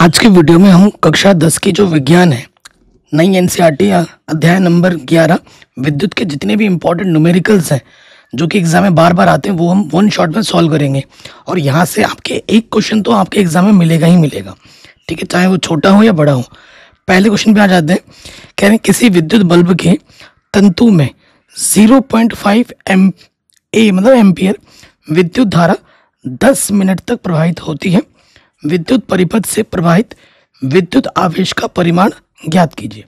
आज की वीडियो में हम कक्षा 10 की जो विज्ञान है नई एनसीईआरटी अध्याय नंबर 11 विद्युत के जितने भी इंपॉर्टेंट न्यूमेरिकल्स हैं जो कि एग्जाम में बार बार आते हैं वो हम वन शॉट में सॉल्व करेंगे। और यहाँ से आपके एक क्वेश्चन तो आपके एग्जाम में मिलेगा ही मिलेगा, ठीक है, चाहे वो छोटा हो या बड़ा हो। पहले क्वेश्चन पे आ जाते हैं। कह रहे हैं किसी विद्युत बल्ब के तंतु में 0.5 मतलब एम्पियर विद्युत धारा 10 मिनट तक प्रवाहित होती है। विद्युत परिपथ से प्रवाहित विद्युत आवेश का परिमाण ज्ञात कीजिए।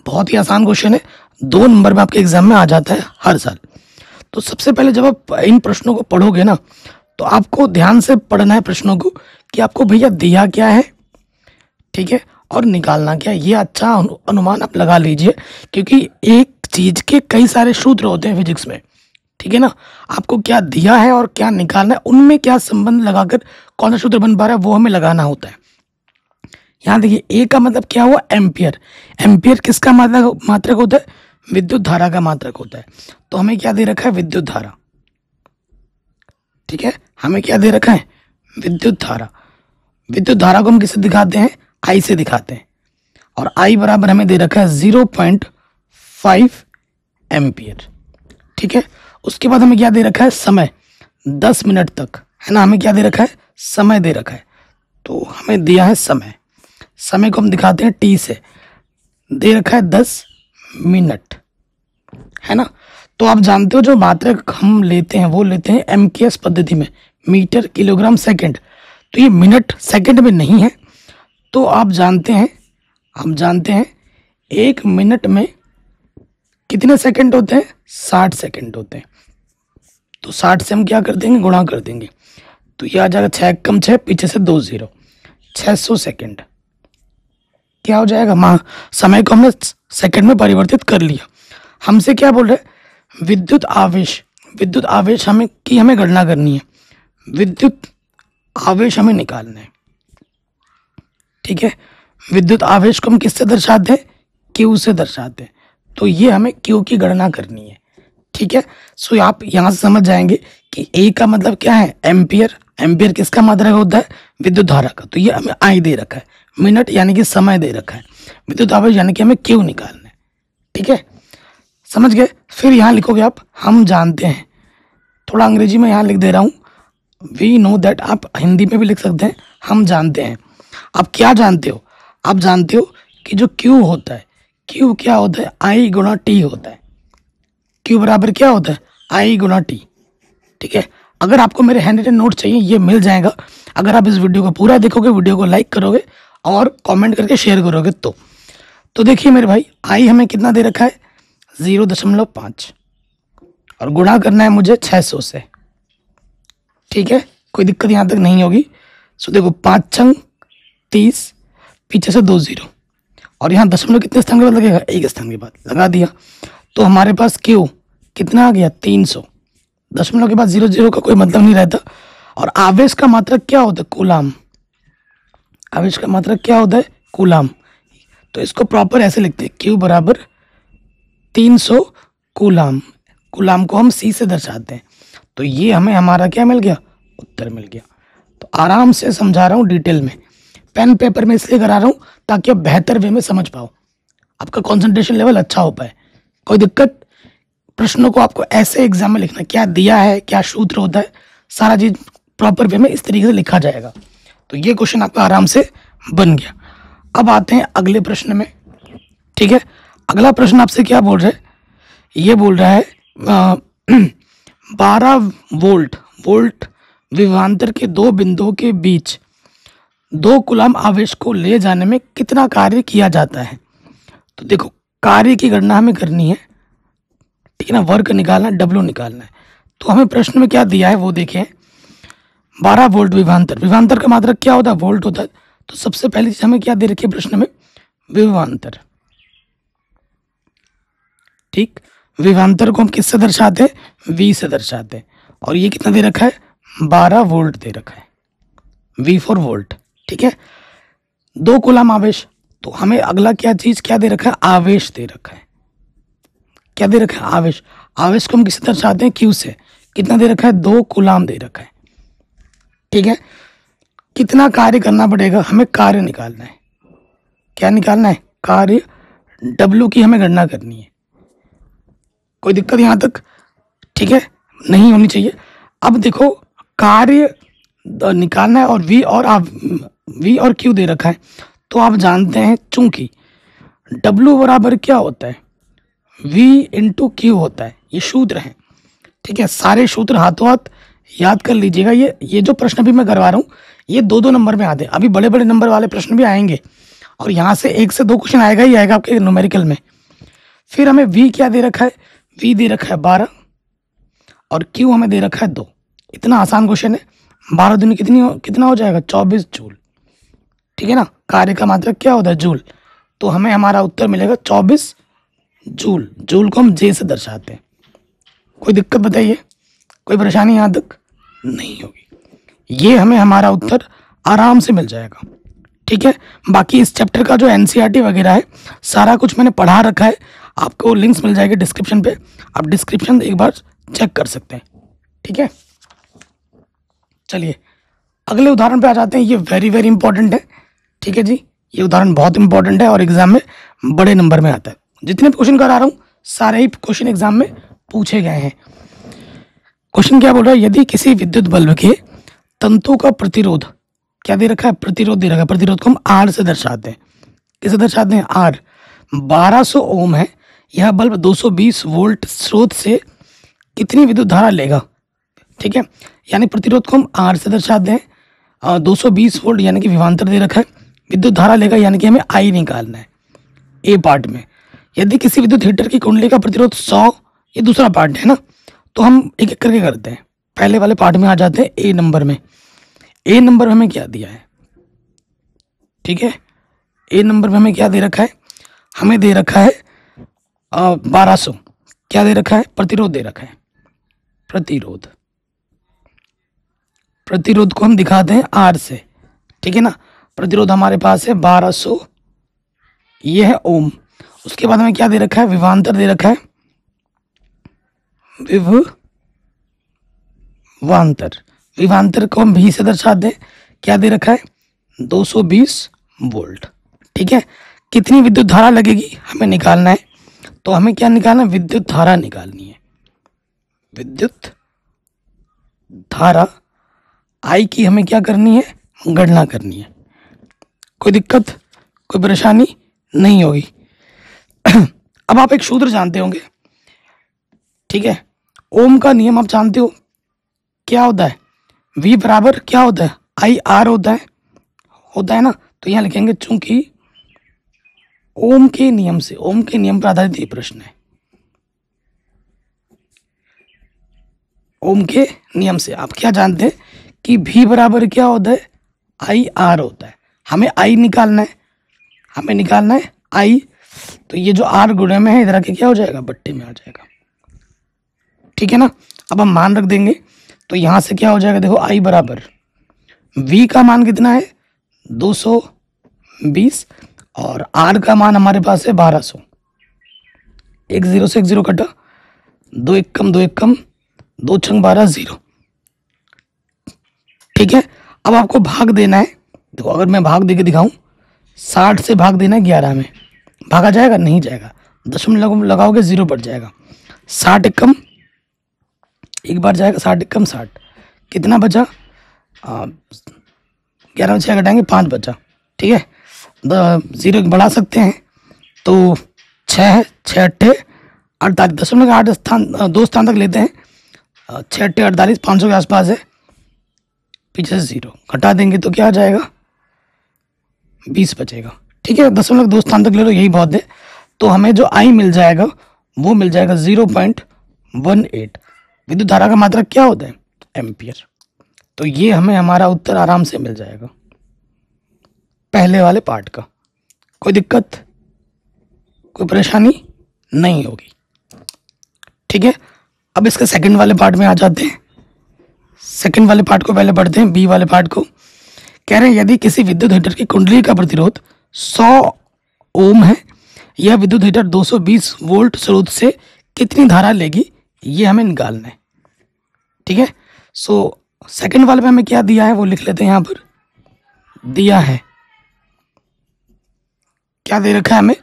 बहुत ही आसान क्वेश्चन है, 2 नंबर में आपके एग्जाम में आ जाता है हर साल। तो सबसे पहले जब आप इन प्रश्नों को पढ़ोगे ना तो आपको ध्यान से पढ़ना है प्रश्नों को कि आपको भैया दिया क्या है, ठीक है, और निकालना क्या है। ये अच्छा अनुमान आप लगा लीजिए क्योंकि एक चीज के कई सारे सूत्र होते हैं फिजिक्स में, ठीक है ना। आपको क्या दिया है और क्या निकालना है, उनमें क्या संबंध लगाकर कौन सा सूत्र बन पा रहा है वो हमें लगाना होता है। यहाँ देखिए ए का मतलब क्या हुआ, एम्पियर। एम्पियर किसका मात्रक होता है, विद्युत धारा का मात्रक होता है। तो हमें क्या दे रखा है, विद्युत धारा, ठीक है, हमें क्या दे रखा है, विद्युत धारा। विद्युत धारा को हम किससे दिखाते हैं, आई से दिखाते हैं। और आई बराबर हमें दे रखा है 0.5 एम्पियर, ठीक है। उसके बाद हमें क्या दे रखा है, समय 10 मिनट तक, है ना। हमें क्या दे रखा है, समय दे रखा है। तो हमें दिया है समय, समय को हम दिखाते हैं टी से, दे रखा है 10 मिनट, है ना। तो आप जानते हो जो मात्रक हम लेते हैं वो लेते हैं एमकेएस पद्धति में, मीटर किलोग्राम सेकंड। तो ये मिनट सेकंड में नहीं है। तो आप जानते हैं, हम जानते हैं 1 मिनट में कितने सेकंड होते हैं, 60 सेकंड होते हैं। तो 60 से हम क्या कर देंगे, गुणा कर देंगे। तो ये आ जाएगा 6 कम 6 पीछे से 2 0, 600 सेकंड। क्या हो जाएगा, समय को हमने सेकंड में परिवर्तित कर लिया। हमसे क्या बोल रहे हैं, विद्युत आवेश। विद्युत आवेश हमें गणना करनी है, विद्युत आवेश हमें निकालना है, ठीक है। विद्युत आवेश को हम किससे दर्शाते हैं, क्यू से दर्शाते हैं। तो ये हमें क्यू की गणना करनी है, ठीक है। सो आप यहाँ से समझ जाएंगे कि ए का मतलब क्या है, एम्पियर। एम्पियर किसका मात्रक होता है, विद्युत धारा का। तो ये हमें आई दे रखा है, मिनट यानी कि समय दे रखा है, विद्युत आवेश यानी कि हमें क्यू निकालना है, ठीक है, समझ गए। फिर यहाँ लिखोगे आप, हम जानते हैं। थोड़ा अंग्रेजी में यहाँ लिख दे रहा हूँ, वी नो दैट। आप हिंदी में भी लिख सकते हैं, हम जानते हैं। आप क्या जानते हो, आप जानते हो कि जो क्यू होता है, क्यू क्या होता है, आई गुणा टी होता है। क्यू बराबर क्या होता है, आई गुणा टी, ठीक है। अगर आपको मेरे हैंड रिटन नोट चाहिए ये मिल जाएगा अगर आप इस वीडियो को पूरा देखोगे, वीडियो को लाइक करोगे और कमेंट करके शेयर करोगे। तो देखिए मेरे भाई, आई हमें कितना दे रखा है, 0.5 और गुणा करना है मुझे 600 से, ठीक है। कोई दिक्कत यहाँ तक नहीं होगी। सो देखो 5 छंग 30 पीछे से 2 0 और यहाँ दशमलव कितने स्थान के बाद लगेगा, 1 स्थान के बाद लगा दिया। तो हमारे पास क्यू कितना आ गया, 300। दशमलव के बाद 0 0 का कोई मतलब नहीं रहता। और आवेश का मात्रक क्या होता है, कूलाम। आवेश का मात्रक क्या होता है, कूलाम। तो इसको प्रॉपर ऐसे लिखते हैं, क्यू बराबर 300 कूलाम। कूलाम को हम सी से दर्शाते हैं। तो ये हमें हमारा क्या मिल गया, उत्तर मिल गया। तो आराम से समझा रहा हूँ डिटेल में, पेन पेपर में इसलिए करा रहा हूँ ताकि आप बेहतर वे में समझ पाओ, आपका कंसंट्रेशन लेवल अच्छा हो पाए। कोई दिक्कत, प्रश्नों को आपको ऐसे एग्जाम में लिखना, क्या दिया है, क्या सूत्र होता है, सारा चीज प्रॉपर वे में इस तरीके से लिखा जाएगा। तो ये क्वेश्चन आपका आराम से बन गया। अब आते हैं अगले प्रश्न में, ठीक है। अगला प्रश्न आपसे क्या बोल रहा है, ये बोल रहा है 12 वोल्ट विभवांतर के 2 बिंदुओं के बीच 2 कूलाम आवेश को ले जाने में कितना कार्य किया जाता है। तो देखो कार्य की गणना हमें करनी है, ठीक है ना, वर्क निकालना है, डब्ल्यू निकालना है। तो हमें प्रश्न में क्या दिया है वो देखें, 12 वोल्ट विभवांतर। विभवांतर का मात्रक क्या होता है, वोल्ट होता है। तो सबसे पहली चीज हमें क्या दे रखी है प्रश्न में, विभवांतर, ठीक। विभवांतर को हम किससे दर्शाते हैं, वी से दर्शाते हैं। और ये कितना दे रखा है, 12 वोल्ट दे रखा है, वी फॉर वोल्ट, ठीक है। 2 कूलाम आवेश, तो हमें अगला क्या चीज क्या दे रखा है, आवेश दे रखा है। क्या दे रखा है, आवेश। आवेश को हम किससे दर्शाते हैं, क्यू से। कितना दे रखा है, 2 कूलाम दे रखा है, ठीक है। कितना कार्य करना पड़ेगा, हमें कार्य निकालना है। क्या निकालना है? कार्य। W की हमें गणना करनी है। कोई दिक्कत यहाँ तक? ठीक है, नहीं होनी चाहिए। अब देखो, कार्य निकालना है और V और Q दे रखा है, तो आप जानते हैं चूंकि W बराबर क्या होता है? V इंटू Q होता है। ये सूत्र है, ठीक है। सारे सूत्र हाथों हाथ याद कर लीजिएगा। ये जो प्रश्न भी मैं करवा रहा हूँ, ये 2-2 नंबर में आते हैं। अभी बड़े बड़े नंबर वाले प्रश्न भी आएंगे और यहाँ से 1 से 2 क्वेश्चन आएगा ही आएगा आपके न्यूमेरिकल में। फिर हमें V क्या दे रखा है? V दे रखा है 12 और Q हमें दे रखा है 2। इतना आसान क्वेश्चन है। 12 दूनी कितना हो जाएगा? 24 जूल, ठीक है ना। कार्य का मात्रक क्या होता है? जूल। तो हमें हमारा उत्तर मिलेगा 24 जूल। जूल को हम J से दर्शाते हैं। कोई दिक्कत बताइए? कोई परेशानी यहाँ तक? नहीं होगी। ये हमें हमारा उत्तर आराम से मिल जाएगा, ठीक है। बाकी इस चैप्टर का जो NCERT वगैरह है, सारा कुछ मैंने पढ़ा रखा है। आपको लिंक्स मिल जाएंगे डिस्क्रिप्शन पे, आप डिस्क्रिप्शन एक बार चेक कर सकते हैं, ठीक है। चलिए अगले उदाहरण पे आ जाते हैं। ये वेरी वेरी इंपॉर्टेंट है, ठीक है जी। ये उदाहरण बहुत इंपॉर्टेंट है और एग्जाम में बड़े नंबर में आता है। जितने भी क्वेश्चन करा रहा हूँ, सारे ही क्वेश्चन एग्जाम में पूछे गए हैं। क्वेश्चन क्या बोल रहा है? यदि किसी विद्युत बल्ब के तंतु का प्रतिरोध क्या दे रखा है? प्रतिरोध दे रखा है। प्रतिरोध को हम R से दर्शाते हैं। किसे दर्शाते हैं? R। 1200 ओम है। यह बल्ब 220 वोल्ट स्रोत से कितनी विद्युत धारा लेगा? ठीक है, यानी प्रतिरोध को हम R से दर्शाते हैं। 220 वोल्ट यानी कि विभवांतर दे रखा है। विद्युत धारा लेगा यानी कि हमें I निकालना है A पार्ट में। यदि किसी विद्युत हीटर की कुंडली का प्रतिरोध 100, ये दूसरा पार्ट है ना, तो हम एक एक करके करते हैं। पहले वाले पार्ट में आ जाते हैं A नंबर में। A नंबर में हमें क्या दिया है? ठीक है, A नंबर में हमें क्या दे रखा है? हमें दे रखा है 1200। क्या दे रखा है? प्रतिरोध दे रखा है। प्रतिरोध को हम दिखाते हैं R से, ठीक है ना। प्रतिरोध हमारे पास है 1200, ये है ओम। उसके बाद हमें क्या दे रखा है? विभवांतर दे रखा है। विभवांतर को हम V से दर्शाते हैं। क्या दे रखा है? 220 वोल्ट, ठीक है। कितनी विद्युत धारा लगेगी हमें निकालना है, तो हमें क्या निकालना है? विद्युत धारा निकालनी है। विद्युत धारा I की हमें क्या करनी है? गणना करनी है। कोई दिक्कत, कोई परेशानी नहीं होगी। अब आप एक सूत्र जानते होंगे, ठीक है। ओम का नियम आप जानते हो क्या होता है? V बराबर क्या होता है? IR होता है ना। तो यहाँ लिखेंगे चूंकि ओम के नियम पर आधारित ये प्रश्न है। ओम के नियम से आप क्या जानते हैं कि V बराबर क्या होता है? IR होता है। हमें I निकालना है। I, तो ये जो R गुणे में है इधर आके क्या हो जाएगा? बट्टे में आ जाएगा, ठीक है ना। अब हम मान रख देंगे, तो यहाँ से क्या हो जाएगा? देखो I बराबर V का मान कितना है? 220 और R का मान हमारे पास है 1200। एक 0 से एक 0 कटा, 2 एक कम 2 छंग 12, 0, ठीक है। अब आपको भाग देना है। देखो अगर मैं भाग दे के दिखाऊं, 60 से भाग देना है 11 में, भागा जाएगा? नहीं जाएगा। दशमलव लगाओगे 0 बढ़ जाएगा। 60 एक कम, एक बार जाएगा। 60 एक कम 60, कितना बचा? 11 में 6 घटाएंगे 5 बचा, ठीक है। 0 बढ़ा सकते हैं, तो 6 है, 6 अट्ठे 48, दशमलव 8 स्थान 2 स्थान तक लेते हैं। 6 अट्ठे 48, 500 के आसपास है। पीछे से 0 घटा देंगे तो क्या आ जाएगा? 20 बचेगा, ठीक है। 2 स्थान तक ले लो, यही बहुत है। तो हमें जो I मिल जाएगा वो मिल जाएगा 0.18। विद्युत धारा का मात्रक क्या होता है? एम्पियर। तो ये हमें हमारा उत्तर आराम से मिल जाएगा पहले वाले पार्ट का। कोई दिक्कत, कोई परेशानी नहीं होगी, ठीक है। अब इसके सेकंड वाले पार्ट में आ जाते हैं। सेकंड वाले पार्ट को पहले पढ़ते हैं, बी वाले पार्ट को। कह रहे हैं यदि किसी विद्युत हीटर की कुंडली का प्रतिरोध 100 ओम है, यह विद्युत हीटर 220 वोल्ट स्रोत से कितनी धारा लेगी, ये हमें निकालना है, ठीक है। सो सेकंड वाले में हमें क्या दिया है वो लिख लेते हैं यहाँ पर। दिया है, क्या दे रखा है हमें,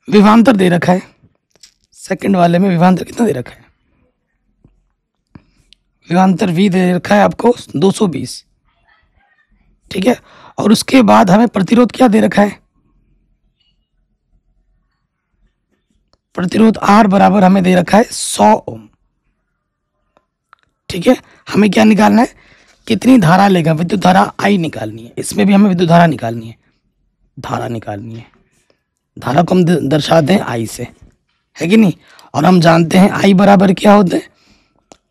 विभवांतर दे रखा है। सेकंड वाले में विभवांतर कितना दे रखा है, विभवांतर V दे रखा है आपको 220, ठीक है। और उसके बाद हमें प्रतिरोध क्या दे रखा है, प्रतिरोध R बराबर हमें दे रखा है 100 ओम, ठीक है। हमें क्या निकालना है, कितनी धारा लेगा, विद्युत धारा I निकालनी है। इसमें भी हमें विद्युत धारा निकालनी है, धारा निकालनी है। धारा को हम दर्शाते हैं I से, है कि नहीं। और हम जानते हैं I बराबर क्या होता है,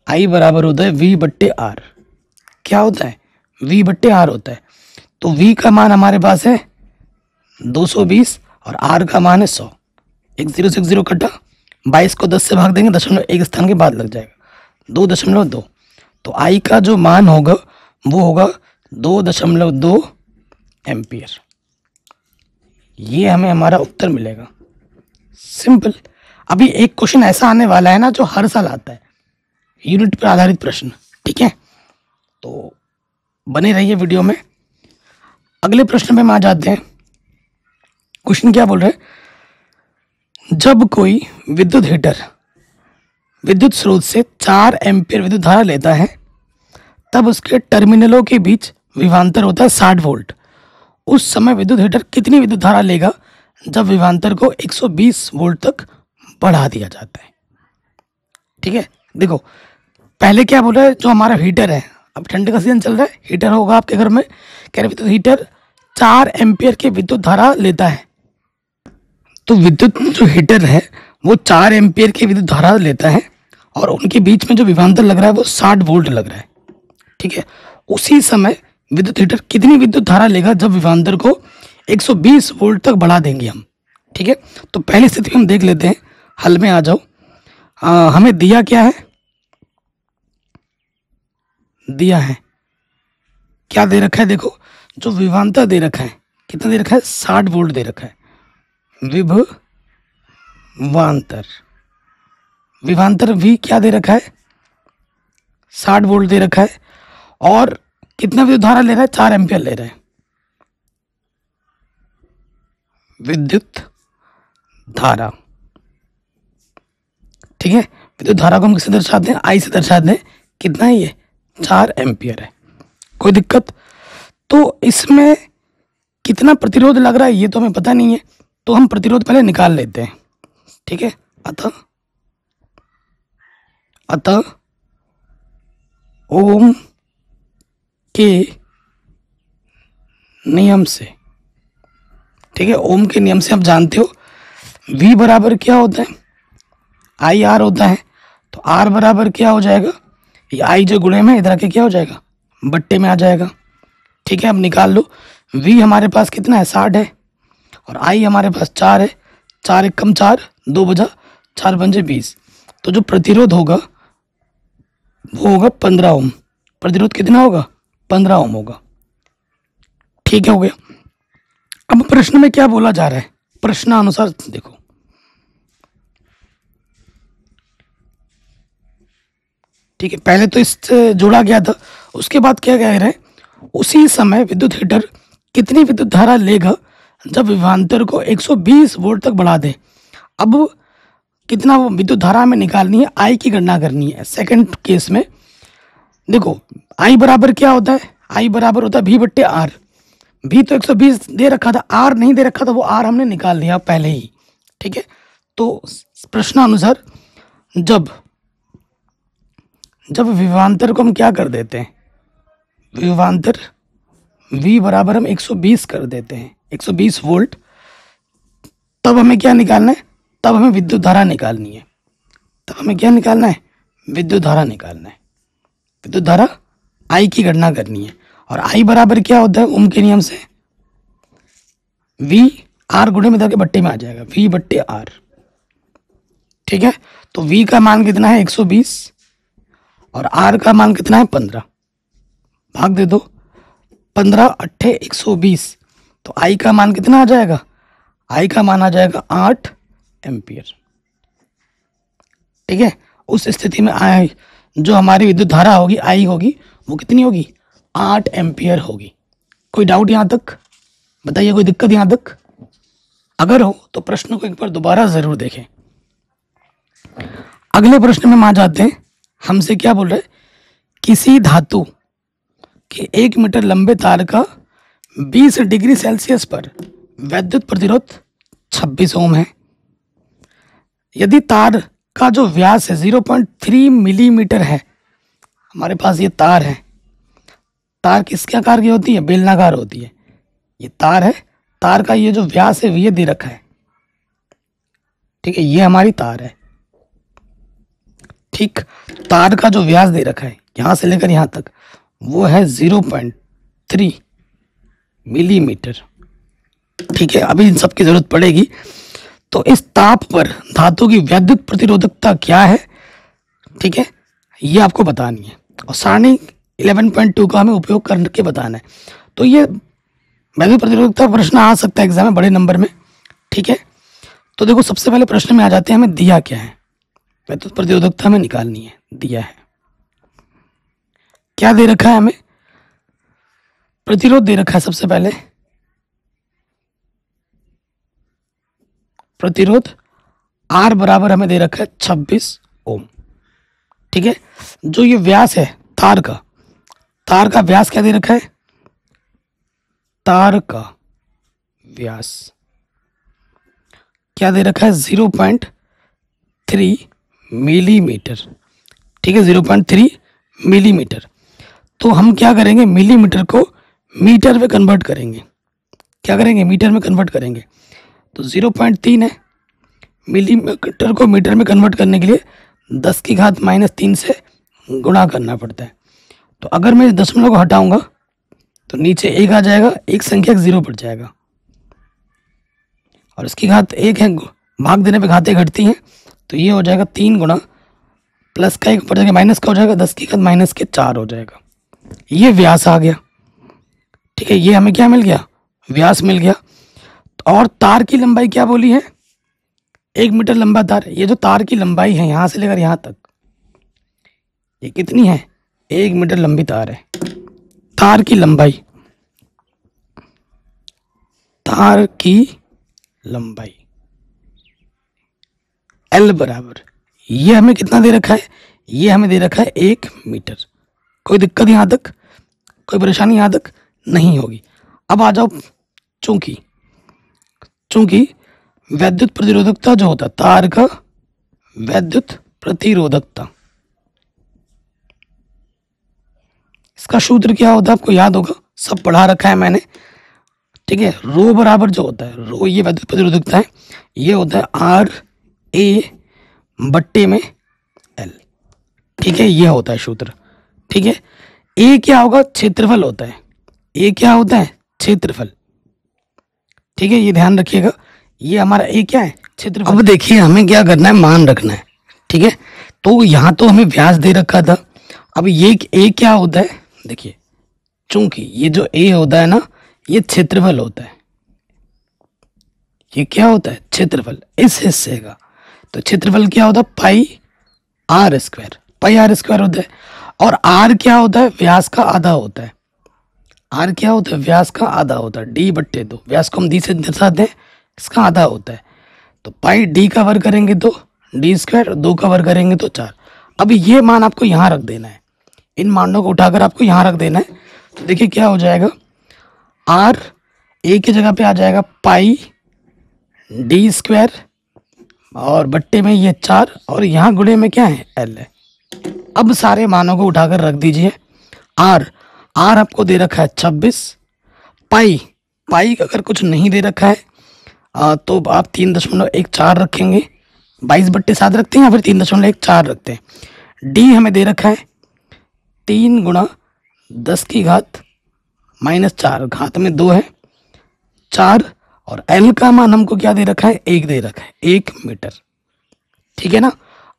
I बराबर होता है V/R। क्या होता है, V/R होता है। तो V का मान हमारे पास है 220 और R का मान है 100। एक 0 से 0 कटा, 22 को 10 से भाग देंगे, 0.1 स्थान के बाद लग जाएगा, 2.2। तो I का जो मान होगा वो होगा 2.2 एम्पियर। ये हमें हमारा उत्तर मिलेगा, सिंपल। अभी एक क्वेश्चन ऐसा आने वाला है ना जो हर साल आता है, यूनिट पर आधारित प्रश्न, ठीक है। तो बने रहिए वीडियो में। अगले प्रश्न पे हम आ जाते हैं। क्वेश्चन क्या बोल रहे हैं, जब कोई विद्युत हीटर विद्युत स्रोत से 4 एम्पीयर विद्युत धारा लेता है तब उसके टर्मिनलों के बीच विभवांतर होता है 60 वोल्ट। उस समय विद्युत हीटर कितनी विद्युत धारा लेगा जब विभवांतर को 120 वोल्ट तक बढ़ा दिया जाता है, ठीक है। देखो पहले क्या बोल रहा है, जो हमारा हीटर है, अब ठंड का सीजन चल रहा है, हीटर होगा आपके घर में, कह रहे विद्युत हीटर 4 एम्पीयर की विद्युत धारा लेता है। तो विद्युत जो हीटर है वो 4 एम्पीयर की विद्युत धारा लेता है और उनके बीच में जो विभवांतर लग रहा है वो 60 वोल्ट लग रहा है, ठीक है। उसी समय विद्युत हीटर कितनी विद्युत धारा लेगा जब विभवांतर को 120 वोल्ट तक बढ़ा देंगे हम, ठीक है। तो पहली स्थिति में हम देख लेते हैं, हल में आ जाओ। हमें दिया क्या है, दिया है क्या दे रखा है, देखो जो विभवांतर दे रखा है कितना दे रखा है, 60 वोल्ट दे रखा है। विभवांतर, विभवांतर V क्या दे रखा है, 60 वोल्ट दे रखा है। और कितना विद्युत धारा ले रहा है, 4 एम्पीयर ले रहा है। विद्युत धारा, ठीक है। विद्युत धारा को हम किससे दर्शाते हैं, I से दर्शाते हैं। कितना है ये, 4 एम्पीयर है। कोई दिक्कत, तो इसमें कितना प्रतिरोध लग रहा है ये तो हमें पता नहीं है, तो हम प्रतिरोध पहले निकाल लेते हैं, ठीक है। अतः ओम के नियम से, ठीक है, ओम के नियम से आप जानते हो V बराबर क्या होता है, IR होता है। तो R बराबर क्या हो जाएगा, ये I जो गुणे में इधर आके क्या हो जाएगा, बट्टे में आ जाएगा, ठीक है। अब निकाल लो, V हमारे पास कितना है, 60 है, और I हमारे पास 4 है। 4 एक कम 4, 2 बजा 4 पंजे 20। तो जो प्रतिरोध होगा वो होगा 15 ओम। प्रतिरोध कितना होगा, 15 ओम होगा, ठीक है, हो गया। अब प्रश्न में क्या बोला जा रहा है, प्रश्नानुसार देखो, ठीक है। पहले तो इससे जोड़ा गया था, उसके बाद क्या कह रहे हैं, उसी समय विद्युत हीटर कितनी विद्युत धारा लेगा जब विभवांतर को 120 वोल्ट तक बढ़ा दे। अब कितना वो विद्युत धारा हमें निकालनी है, I की गणना करनी है। सेकंड केस में देखो I बराबर क्या होता है, I बराबर होता है V/R। V तो 120 दे रखा था, R नहीं दे रखा था, वो R हमने निकाल लिया पहले ही, ठीक है। तो प्रश्नानुसार जब विभवांतर को हम क्या कर देते हैं, विभवांतर V बराबर हम 120 कर देते हैं, 120 वोल्ट, तब हमें क्या निकालना है, तब हमें विद्युत धारा निकालनी है। तब हमें क्या निकालना है, विद्युत धारा निकालना है। विद्युत धारा I की गणना करनी है। और I बराबर क्या होता है, ओम के नियम से V R गुणे में जाके बट्टे में आ जाएगा, V/R, ठीक है। तो V का मान कितना है, 120, और R का मान कितना है, 15। भाग दे दो, 15 अट्ठे 120। तो I का मान कितना आ जाएगा, I का मान आ जाएगा 8 एम्पियर, ठीक है। उस स्थिति में I जो हमारी विद्युत धारा होगी, I होगी, वो कितनी होगी, 8 एम्पियर होगी, कोई डाउट यहाँ तक? बताइए, कोई दिक्कत यहाँ तक? अगर हो तो प्रश्न को एक बार दोबारा जरूर देखें। अगले प्रश्न में हम आ जाते हैं। हमसे क्या बोल रहे हैं? किसी धातु के 1 मीटर लंबे तार का 20 डिग्री सेल्सियस पर वैद्युत प्रतिरोध 26 ओम है। यदि तार का जो व्यास है 0.3 मिलीमीटर है, हमारे पास ये तार है। तार किस आकार की होती है? बेलनाकार होती है। ये तार है, तार का ये जो व्यास है ये दे रखा है, ठीक है, ये हमारी तार है। ठीक, तार का जो व्यास दे रखा है यहां से लेकर यहां तक वो है 0.3 मिलीमीटर। ठीक है, अभी इन सब की जरूरत पड़ेगी। तो इस ताप पर धातु की वैद्युत प्रतिरोधकता क्या है, ठीक है, ये आपको बतानी है और सारणी 11.2 का हमें उपयोग करके बताना है। तो ये वैद्युत प्रतिरोधकता प्रश्न आ सकता है एग्जाम में बड़े नंबर में। ठीक है, तो देखो सबसे पहले प्रश्न में आ जाते हैं, हमें दिया क्या है, वैद्युत प्रतिरोधकता हमें निकालनी है। दिया है क्या दे रखा है? हमें प्रतिरोध दे रखा है। सबसे पहले प्रतिरोध R बराबर हमें दे रखा है 26 ओम। ठीक है, जो ये व्यास है तार का व्यास क्या दे रखा है? तार का व्यास क्या दे रखा है? 0.3 मिलीमीटर। ठीक है, 0.3 मिलीमीटर। तो हम क्या करेंगे? मिलीमीटर को मीटर में कन्वर्ट करेंगे। क्या करेंगे? मीटर में कन्वर्ट करेंगे। तो 0.3 है, मिलीमीटर को मीटर में कन्वर्ट करने के लिए 10 की घात -3 से गुणा करना पड़ता है। तो अगर मैं इस दशमलव को हटाऊंगा तो नीचे 1 आ जाएगा, एक संख्या 0 बढ़ जाएगा और इसकी घात 1 है, भाग देने पे घातें घटती हैं, तो ये हो जाएगा 3 गुणा प्लस का 1 बढ़ जाएगा माइनस का हो जाएगा, 10 की घात -4 हो जाएगा। ये व्यास आ गया। ठीक है, ये हमें क्या मिल गया? व्यास मिल गया। और तार की लंबाई क्या बोली है? 1 मीटर लंबा तार। ये जो तार की लंबाई है यहां से लेकर यहां तक, ये कितनी है? 1 मीटर लंबी तार है। तार की लंबाई L बराबर, ये हमें कितना दे रखा है? ये हमें दे रखा है 1 मीटर। कोई दिक्कत यहां तक? कोई परेशानी यहां तक नहीं होगी। अब आ जाओ, चूंकि वैद्युत प्रतिरोधकता जो होता है, तार का वैद्युत प्रतिरोधकता, इसका सूत्र क्या होता है? आपको याद होगा, सब पढ़ा रखा है मैंने। ठीक है, रो बराबर जो होता है, रो ये वैद्युत प्रतिरोधकता है, ये होता है RA बट्टे में L। ठीक है, ये होता है सूत्र। ठीक है, ए क्या होगा? क्षेत्रफल होता है। ए क्या होता है? क्षेत्रफल। ठीक है, ये ध्यान रखिएगा, ये हमारा ए क्या है? क्षेत्रफल। अब देखिए हमें क्या करना है? मान रखना है। ठीक है, तो यहाँ तो हमें व्यास दे रखा था। अब ये ए क्या होता है? देखिए, चूंकि ये जो ए होता है ना, ये क्षेत्रफल होता है। ये क्या होता है? क्षेत्रफल इस हिस्से का। तो क्षेत्रफल क्या होता है? पाई आर स्क्वायर होता है। और आर क्या होता है? व्यास का आधा होता है। आर क्या होता है? व्यास का आधा होता है। डी बट्टे 2, व्यास को हम डी से दर्शाते हैं, इसका आधा होता है। तो पाई डी का वर्ग करेंगे तो डी स्क्वायर, 2 का वर्ग करेंगे तो 4। अब ये मान आपको यहाँ रख देना है, इन मानों को उठाकर आपको यहाँ रख देना है। तो देखिए क्या हो जाएगा? आर ए की जगह पे आ जाएगा पाई डी स्क्वायर और बट्टे में ये 4 और यहाँ गुणे में क्या है? एल है। अब सारे मानों को उठाकर रख दीजिए। आर आपको दे रखा है 26। पाई अगर कुछ नहीं दे रखा है तो आप 3.14 रखेंगे, 22/7 रखते हैं या फिर 3.14 रखते हैं। डी हमें दे रखा है 3 गुणा 10 की घात -4, घात में 2 है 4, और एल का मान हमको क्या दे रखा है? 1 दे रखा है, 1 मीटर। ठीक है ना?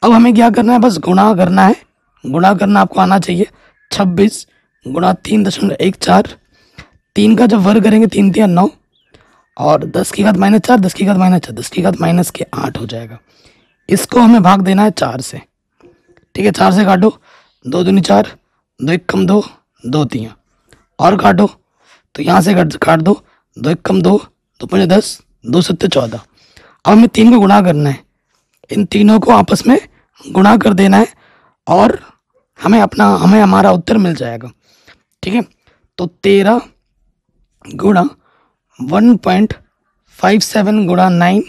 अब हमें क्या करना है? बस गुणा करना है। गुणा करना आपको आना चाहिए। 26 गुणा 3.14, 3 का जब वर्ग करेंगे 3 3 9 और 10 की घात -4, 10 की घात -4, 10 की घात -8 हो जाएगा। इसको हमें भाग देना है 4 से। ठीक है, 4 से काटो, 2 दूनी 4, 2 1 कम 2, 2 3 और काटो, तो यहाँ से काट दो, 2 एक कम 2, 2 पंजे 10, 2 सत्ते 14। अब हमें 3 को गुणा करना है, इन तीनों को आपस में गुणा कर देना है और हमें हमारा उत्तर मिल जाएगा। ठीक है, तो 13 गुणा 1.57 गुणा 9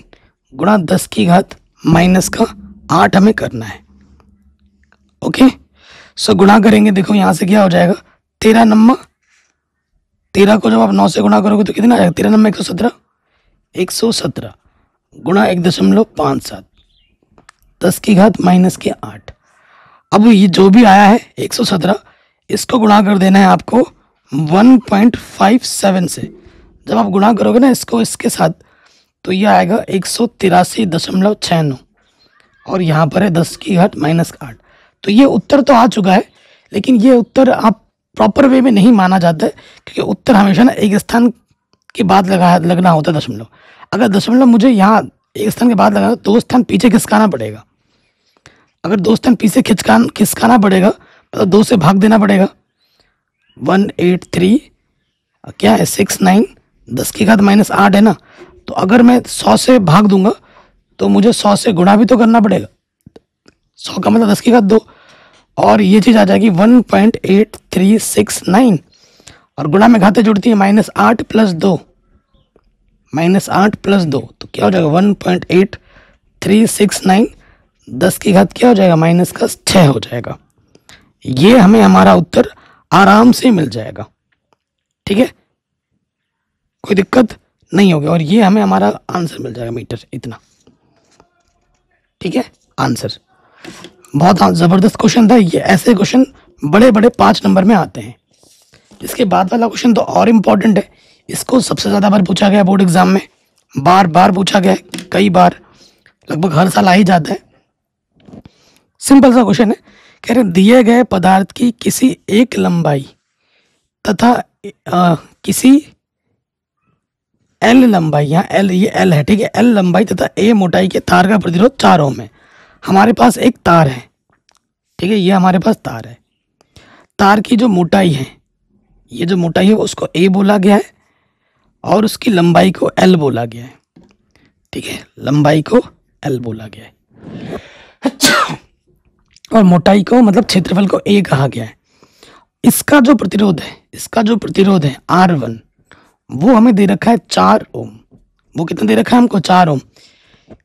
गुणा 10 की घात माइनस का 8 हमें करना है। ओके, सो गुणा करेंगे, देखो यहाँ से क्या हो जाएगा, 13 को जब आप 9 से गुणा करोगे तो कितना आ जाएगा, 13 नंबर 117 गुणा 1.57, 10 की घात माइनस के 8। अब ये जो भी आया है 117, इसको गुणा कर देना है आपको 1.57 से। जब आप गुणा करोगे ना इसको इसके साथ, तो ये आएगा 183.69 और यहाँ पर है 10 की घात माइनस 8। तो ये उत्तर तो आ चुका है, लेकिन ये उत्तर आप प्रॉपर वे में नहीं माना जाता है, क्योंकि उत्तर हमेशा ना एक स्थान के बाद लगना होता है दशमलव। अगर दशमलव मुझे यहाँ एक स्थान के बाद लगाना, 2 स्थान पीछे खिसकाना पड़ेगा। अगर 2 स्थान पीछे खिसकाना पड़ेगा तो 2 से भाग देना पड़ेगा। 183 क्या है 69, 10 की घात माइनस 8 है ना, तो अगर मैं 100 से भाग दूंगा तो मुझे 100 से गुणा भी तो करना पड़ेगा। 100 का मतलब 10 की घात 2, और ये चीज़ आ जाएगी 1.8369, और गुणा में घातें जुड़ती है -8 + 2, -8 + 2, तो क्या हो जाएगा 1.8369, 10 की घात क्या हो जाएगा माइनस का 6 हो जाएगा। ये हमें हमारा उत्तर आराम से मिल जाएगा। ठीक है, कोई दिक्कत नहीं होगी, और ये हमें हमारा आंसर मिल जाएगा मीटर इतना। ठीक है, आंसर बहुत ज़बरदस्त क्वेश्चन था ये। ऐसे क्वेश्चन बड़े बड़े 5 नंबर में आते हैं। इसके बाद वाला क्वेश्चन तो और इम्पोर्टेंट है, इसको सबसे ज़्यादा बार पूछा गया बोर्ड एग्जाम में, बार पूछा गया है, कई बार, लगभग हर साल आ ही जाता है। सिंपल सा क्वेश्चन है, कह रहे दिए गए पदार्थ की किसी एक लंबाई तथा किसी एल लंबाई, यहाँ एल ये एल है, ठीक है, एल लंबाई तथा ए मोटाई के तार का प्रतिरोध 4 ओम है। हमारे पास एक तार है, ठीक है, ये हमारे पास तार है। तार की जो मोटाई है, ये जो मोटाई है उसको ए बोला गया है और उसकी लंबाई को एल बोला गया है। ठीक है, लंबाई को एल बोला गया है और मोटाई को मतलब क्षेत्रफल को ए कहा गया है। इसका जो प्रतिरोध है R1, वो हमें दे रखा है 4 ओम। वो कितना दे रखा है हमको, 4 ओम।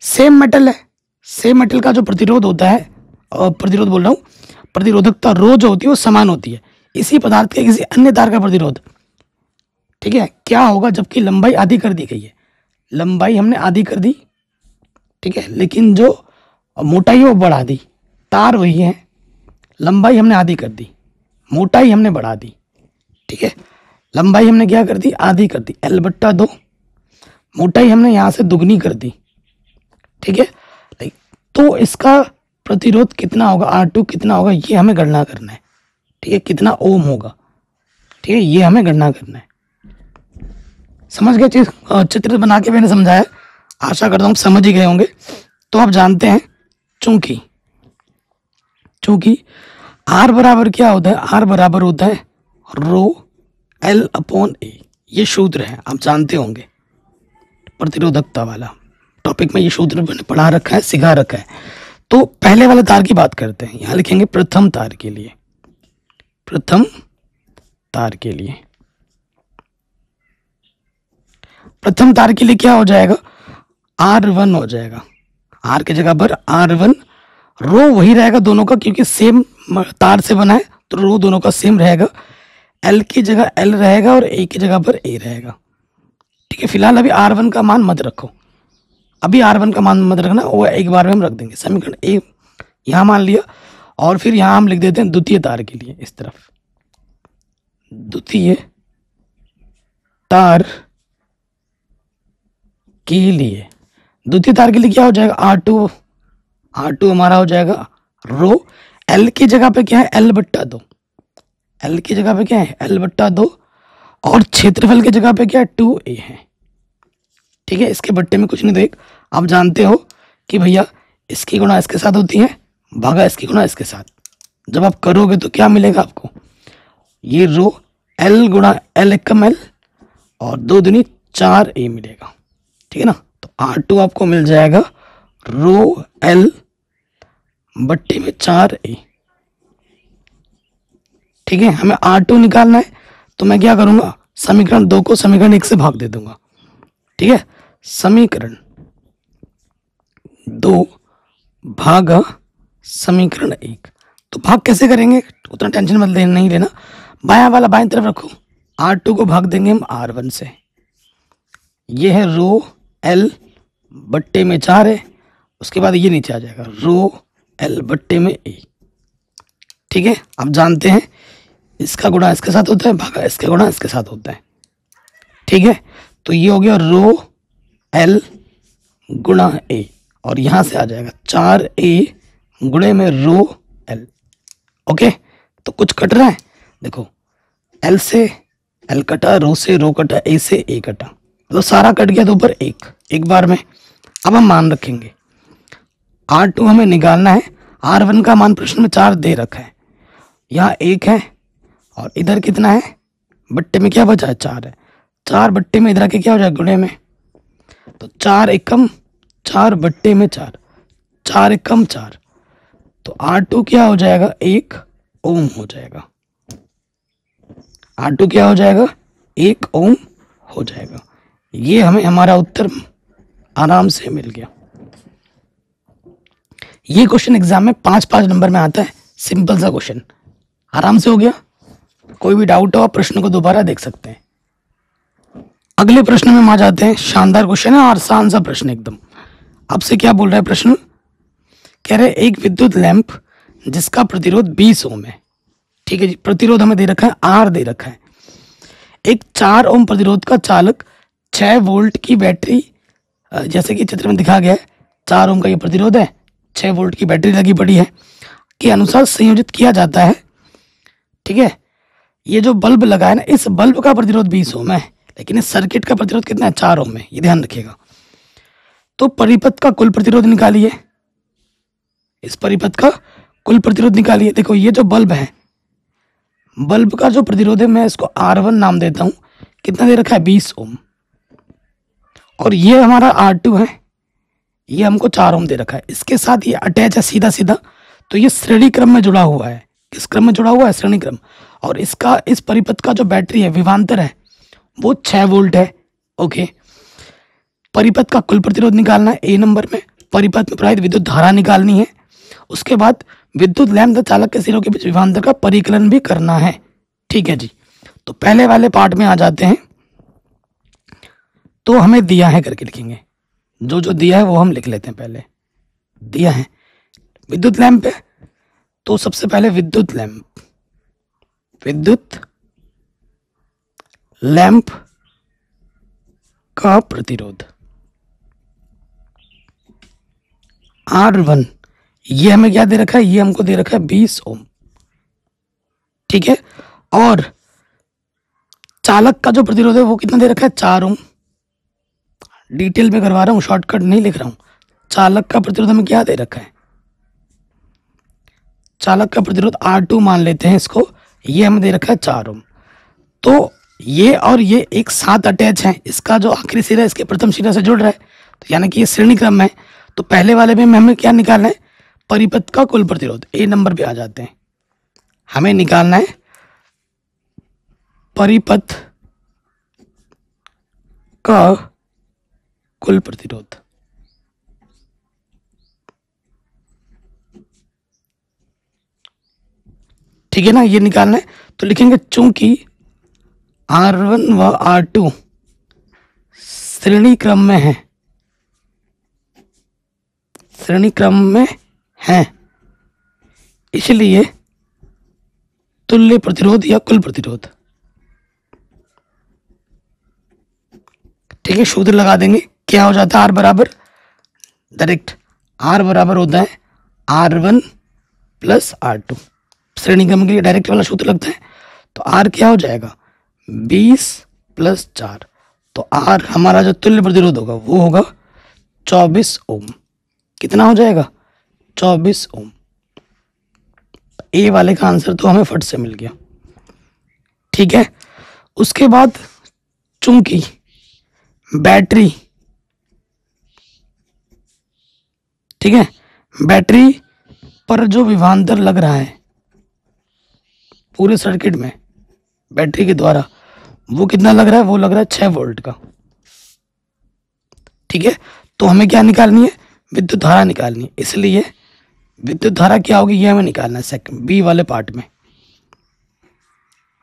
सेम मेटल है, सेम मेटल का जो प्रतिरोध होता है, प्रतिरोध बोल रहा हूँ, प्रतिरोधकता रो जो होती है वो समान होती है। इसी पदार्थ के किसी अन्य तार का प्रतिरोध, ठीक है, क्या होगा जबकि लंबाई आधी कर दी गई है। लंबाई हमने आधी कर दी, ठीक है, लेकिन जो मोटाई है वो बढ़ा दी। तार वही है, लंबाई हमने आधी कर दी, मोटाई हमने बढ़ा दी। ठीक है, लंबाई हमने क्या कर दी, आधी कर दी, L/2। मोटाई हमने यहाँ से दुगनी कर दी। ठीक है, तो इसका प्रतिरोध कितना होगा, R2 कितना होगा, ये हमें गणना करना है। ठीक है, कितना ओम होगा, ठीक है, ये हमें गणना करना है। समझ गए चीज, चित्र बना के मैंने समझाया, आशा करता हूँ समझ ही गए होंगे। तो आप जानते हैं चूंकि R बराबर क्या होता है, R बराबर होता है ρL/A। ये सूत्र है, आप जानते होंगे, प्रतिरोधकता वाला टॉपिक में ये सूत्र मैंने पढ़ा रखा है, सिखा रखा है। तो पहले वाले तार की बात करते हैं, यहां लिखेंगे प्रथम तार के लिए। प्रथम तार के लिए क्या हो जाएगा, R1 हो जाएगा। R की जगह पर R1, रो वही रहेगा दोनों का, क्योंकि सेम तार से बना है तो रो दोनों का सेम रहेगा। L की जगह L रहेगा और A की जगह पर A रहेगा। ठीक है, फिलहाल अभी R1 का मान मत रखो, अभी R1 का मान मत रखना, वो एक बार में हम रख देंगे। समीकरण A यहाँ मान लिया, और फिर यहाँ हम लिख देते हैं द्वितीय तार के लिए, इस तरफ द्वितीय तार के लिए। द्वितीय तार के लिए क्या हो जाएगा, R2 हमारा हो जाएगा रो। L की जगह पे क्या है, L/2। L की जगह पे क्या है, L/2, और क्षेत्रफल की जगह पे क्या है, 2A है। ठीक है, इसके बट्टे में कुछ नहीं, देख आप जानते हो कि भैया इसकी गुणा इसके साथ होती है, भागा इसकी गुणा इसके साथ। जब आप करोगे तो क्या मिलेगा आपको, ये रो L गुणा L एकम L और 2 दूनी 4A मिलेगा। ठीक है ना, तो R2 आपको मिल जाएगा रो L बट्टे में 4A। ठीक है, हमें R2 निकालना है, तो मैं क्या करूंगा, समीकरण 2 को समीकरण 1 से भाग दे दूंगा। ठीक है, समीकरण 2 भागा समीकरण 1। तो भाग कैसे करेंगे, उतना टेंशन मत नहीं लेना, बायां वाला बाएं तरफ रखो। R2 को भाग देंगे हम R1 से, ये है रो L बट्टे में 4 है, उसके बाद ये नीचे आ जाएगा रो L बट्टे में A। ठीक है, आप जानते हैं इसका गुणा इसके साथ होता है, भागा इसके गुणा इसके साथ होता है। ठीक है, तो ये हो गया रो L गुणा A, और यहां से आ जाएगा 4A गुणे में रो L। ओके, तो कुछ कट रहा है, देखो L से L कटा, रो से रो कटा, A से A कटा, तो सारा कट गया, तो ऊपर एक बार में। अब हम मान रखेंगे, R2 हमें निकालना है, R1 का मान प्रश्न में 4 दे रखा है, यहाँ 1 है और इधर कितना है, बट्टे में क्या बचा है, 4 है। 4 बट्टे में इधर आके क्या हो जाएगा, गुणे में, तो 4 एकम 4 बट्टे में 4, 4 एकम 4, तो R2 क्या हो जाएगा, 1 ओम हो जाएगा। R2 क्या हो जाएगा, 1 ओम हो जाएगा। ये हमें हमारा उत्तर आराम से मिल गया। ये क्वेश्चन एग्जाम में 5-5 नंबर में आता है, सिंपल सा क्वेश्चन, आराम से हो गया। कोई भी डाउट हो आप प्रश्न को दोबारा देख सकते हैं। अगले प्रश्न में हम आ जाते हैं, शानदार क्वेश्चन है और आसान सा प्रश्न एकदम। आपसे क्या बोल रहा है प्रश्न, कह रहे एक विद्युत लैंप जिसका प्रतिरोध 20 ओम है। ठीक है जी, प्रतिरोध हमें दे रखा है, R दे रखा है। एक 4 ओम प्रतिरोध का चालक 6 वोल्ट की बैटरी, जैसे कि चित्र में दिखा गया है, 4 ओम का ये प्रतिरोध है, 6 वोल्ट की बैटरी लगी पड़ी है, के अनुसार संयोजित किया जाता है। ठीक है, ये जो बल्ब लगा है ना, इस बल्ब का प्रतिरोध 20 ओम है, लेकिन इस सर्किट का प्रतिरोध कितना है, 4 ओम है, ये ध्यान रखिएगा। तो परिपथ का कुल प्रतिरोध निकालिए, इस परिपथ का कुल प्रतिरोध निकालिए। देखो ये जो बल्ब है, बल्ब का जो प्रतिरोध है, मैं इसको R1 नाम देता हूं, कितना दे रखा है, 20 ओम, और ये हमारा R2 है, ये हमको 4 ओम दे रखा है। इसके साथ ये अटैच है सीधा सीधा, तो ये श्रेणी क्रम में जुड़ा हुआ है। किस क्रम में जुड़ा हुआ है, श्रेणी क्रम। और इसका, इस परिपथ का जो बैटरी है, विभवांतर है, वो 6 वोल्ट है। ओके, परिपथ का कुल प्रतिरोध निकालना है, A नंबर में परिपथ में प्रवाहित विद्युत धारा निकालनी है, उसके बाद विद्युत लैंप तथा चालक के सिरों के बीच विभवांतर का परिकलन भी करना है। ठीक है जी, तो पहले वाले पार्ट में आ जाते हैं। तो हमें दिया है करके लिखेंगे, जो जो दिया है वो हम लिख लेते हैं। पहले दिया है विद्युत लैंप है, तो सबसे पहले विद्युत लैंप का प्रतिरोध R1, ये हमें क्या दे रखा है, ये हमको दे रखा है 20 ओम। ठीक है, और चालक का जो प्रतिरोध है वो कितना दे रखा है, 4 ओम। डिटेल में करवा रहा हूं, शॉर्टकट नहीं लिख रहा हूं। चालक का प्रतिरोध हमें क्या दे रखा है, चालक का प्रतिरोध R2 मान लेते हैं इसको, ये हमें दे रखा है 4 ओम। तो ये और ये एक साथ अटैच है, इसका जो आखिरी सिरा इसके प्रथम सिरा से जुड़ रहा है, तो यानी कि ये श्रेणी क्रम में है। तो पहले वाले में हमें क्या निकालना है, परिपथ का कुल प्रतिरोध। A नंबर पे आ जाते हैं, हमें निकालना है परिपथ का कुल प्रतिरोध। ठीक है ना, ये निकालना है। तो लिखेंगे चूंकि R1 व R2 श्रेणी क्रम में है, श्रेणी क्रम में है, इसलिए तुल्य प्रतिरोध या कुल प्रतिरोध। ठीक है, सूत्र लगा देंगे, क्या हो जाता है, R बराबर डायरेक्ट, R बराबर होता है R1 प्लस R2, श्रेणी क्रम के लिए डायरेक्ट वाला सूत्र लगता है। तो R क्या हो जाएगा, 20 प्लस 4, तो R हमारा जो तुल्य प्रतिरोध होगा वो होगा 24 ओम। कितना हो जाएगा, 24 ओम। ए वाले का आंसर तो हमें फट से मिल गया। ठीक है, उसके बाद चूंकि बैटरी, ठीक है, बैटरी पर जो विभवांतर लग रहा है पूरे सर्किट में बैटरी के द्वारा, वो कितना लग रहा है, वो लग रहा है 6 वोल्ट का। ठीक है, तो हमें क्या निकालनी है, विद्युत धारा निकालनी है। इसलिए विद्युत धारा क्या होगी ये हमें निकालना है सेकंड बी वाले पार्ट में।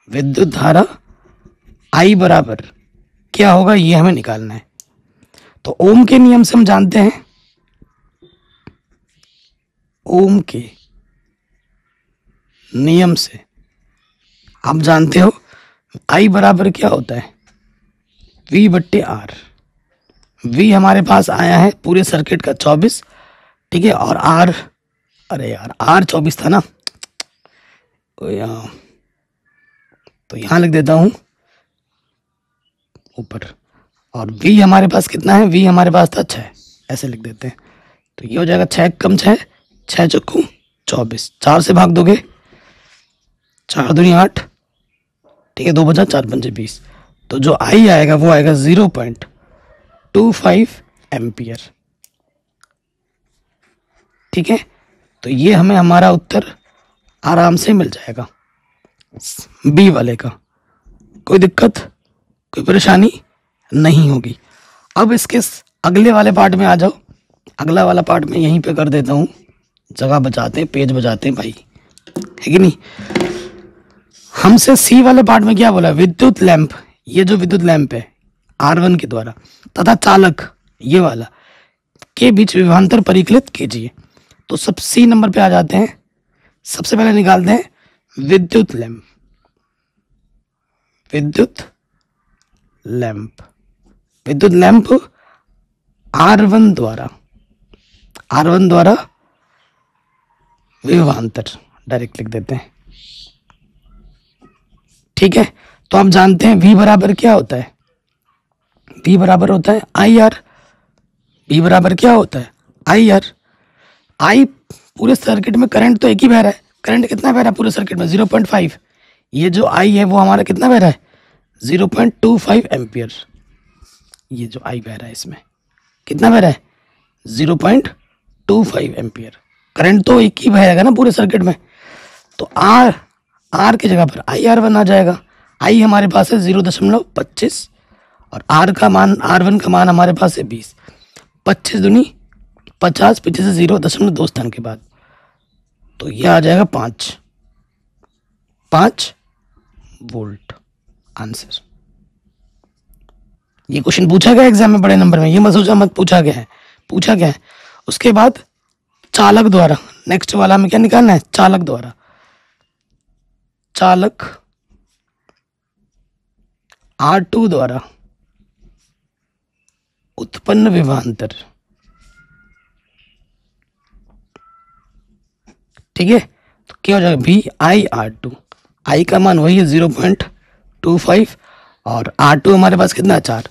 विद्युत धारा I बराबर क्या होगा ये हमें निकालना है। तो ओम के नियम से हम जानते हैं, ओम के नियम से आप जानते हो I बराबर क्या होता है, V बट्टे R। V हमारे पास आया है पूरे सर्किट का 24, ठीक है, और R, अरे यार R 24 था ना, तो यहाँ लिख देता हूँ ऊपर, और V हमारे पास कितना है, V हमारे पास था 6, ऐसे लिख देते हैं। तो ये हो जाएगा 6 कम 6, 6 चौकू 24, 4 से भाग दोगे 4 दूनी 8, ठीक है, 2 बचा 4 पंजे 20। तो जो I आएगा वो आएगा 0.25 एम्पियर। ठीक है, तो ये हमें हमारा उत्तर आराम से मिल जाएगा बी वाले का। कोई दिक्कत, कोई परेशानी नहीं होगी। अब इसके अगले वाले पार्ट में आ जाओ। अगला वाला पार्ट में यहीं पे कर देता हूँ, जगह बचाते हैं, पेज बचाते हैं भाई, है कि नहीं। हमसे सी वाले पार्ट में क्या बोला, विद्युत लैंप, ये जो विद्युत लैंप है R1 के द्वारा तथा चालक ये वाला के बीच विभवांतर परिकलित कीजिए। तो सब सी नंबर पे आ जाते हैं। सबसे पहले निकालते हैं विद्युत लैंप, विद्युत लैंप, विद्युत लैंप R1 द्वारा, R1 द्वारा विभवांतर डायरेक्ट लिख देते हैं। ठीक है, तो आप जानते हैं V बराबर क्या होता है, V बराबर होता है IR। V बराबर क्या होता है IR। I पूरे सर्किट में करंट तो एक ही बह रहा है, करंट कितना बह रहा है पूरे सर्किट में 0.5, ये जो I है वो हमारा कितना बह रहा है 0.25 एम्पियर। ये जो I बह रहा है इसमें कितना बह रहा है 0.25 एम्पियर। करंट तो एक ही बहेगा ना पूरे सर्किट में, तो R की जगह पर IR1 आ जाएगा। I हमारे पास है 0.25 और R का मान, R1 का मान हमारे पास है 20, 25 दूनी 50, पीछे से 0.2 स्थान के बाद, तो यह आ जाएगा 5 वोल्ट आंसर। ये क्वेश्चन पूछा गया एग्जाम में बड़े नंबर में, ये मत सोचा मत पूछा गया है, पूछा गया है। उसके बाद चालक द्वारा, नेक्स्ट वाला हमें क्या निकालना है, चालक द्वारा, चालक R2 द्वारा उत्पन्न विभवांतर। ठीक है, तो क्या हो जाएगा VI/R2। I का मान वही है 0.25 और R2 हमारे पास कितना है 4,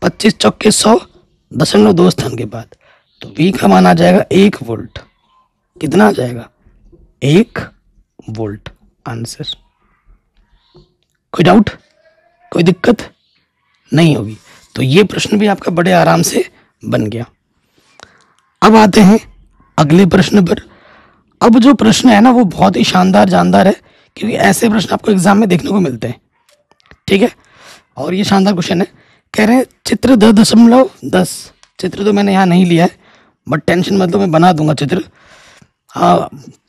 25 चौके 100.2 स्थान के बाद, तो V का मान आ जाएगा 1 वोल्ट। कितना आ जाएगा 1 वोल्ट आंसर। कोई डाउट, कोई दिक्कत नहीं होगी। तो ये प्रश्न भी आपका बड़े आराम से बन गया। अब आते हैं अगले प्रश्न पर। अब जो प्रश्न है ना वो बहुत ही शानदार जानदार है, क्योंकि ऐसे प्रश्न आपको एग्जाम में देखने को मिलते हैं। ठीक है, और ये शानदार क्वेश्चन है। कह रहे हैं चित्र 10.10, चित्र तो मैंने यहाँ नहीं लिया है बट टेंशन मतलब मैं बना दूंगा चित्र।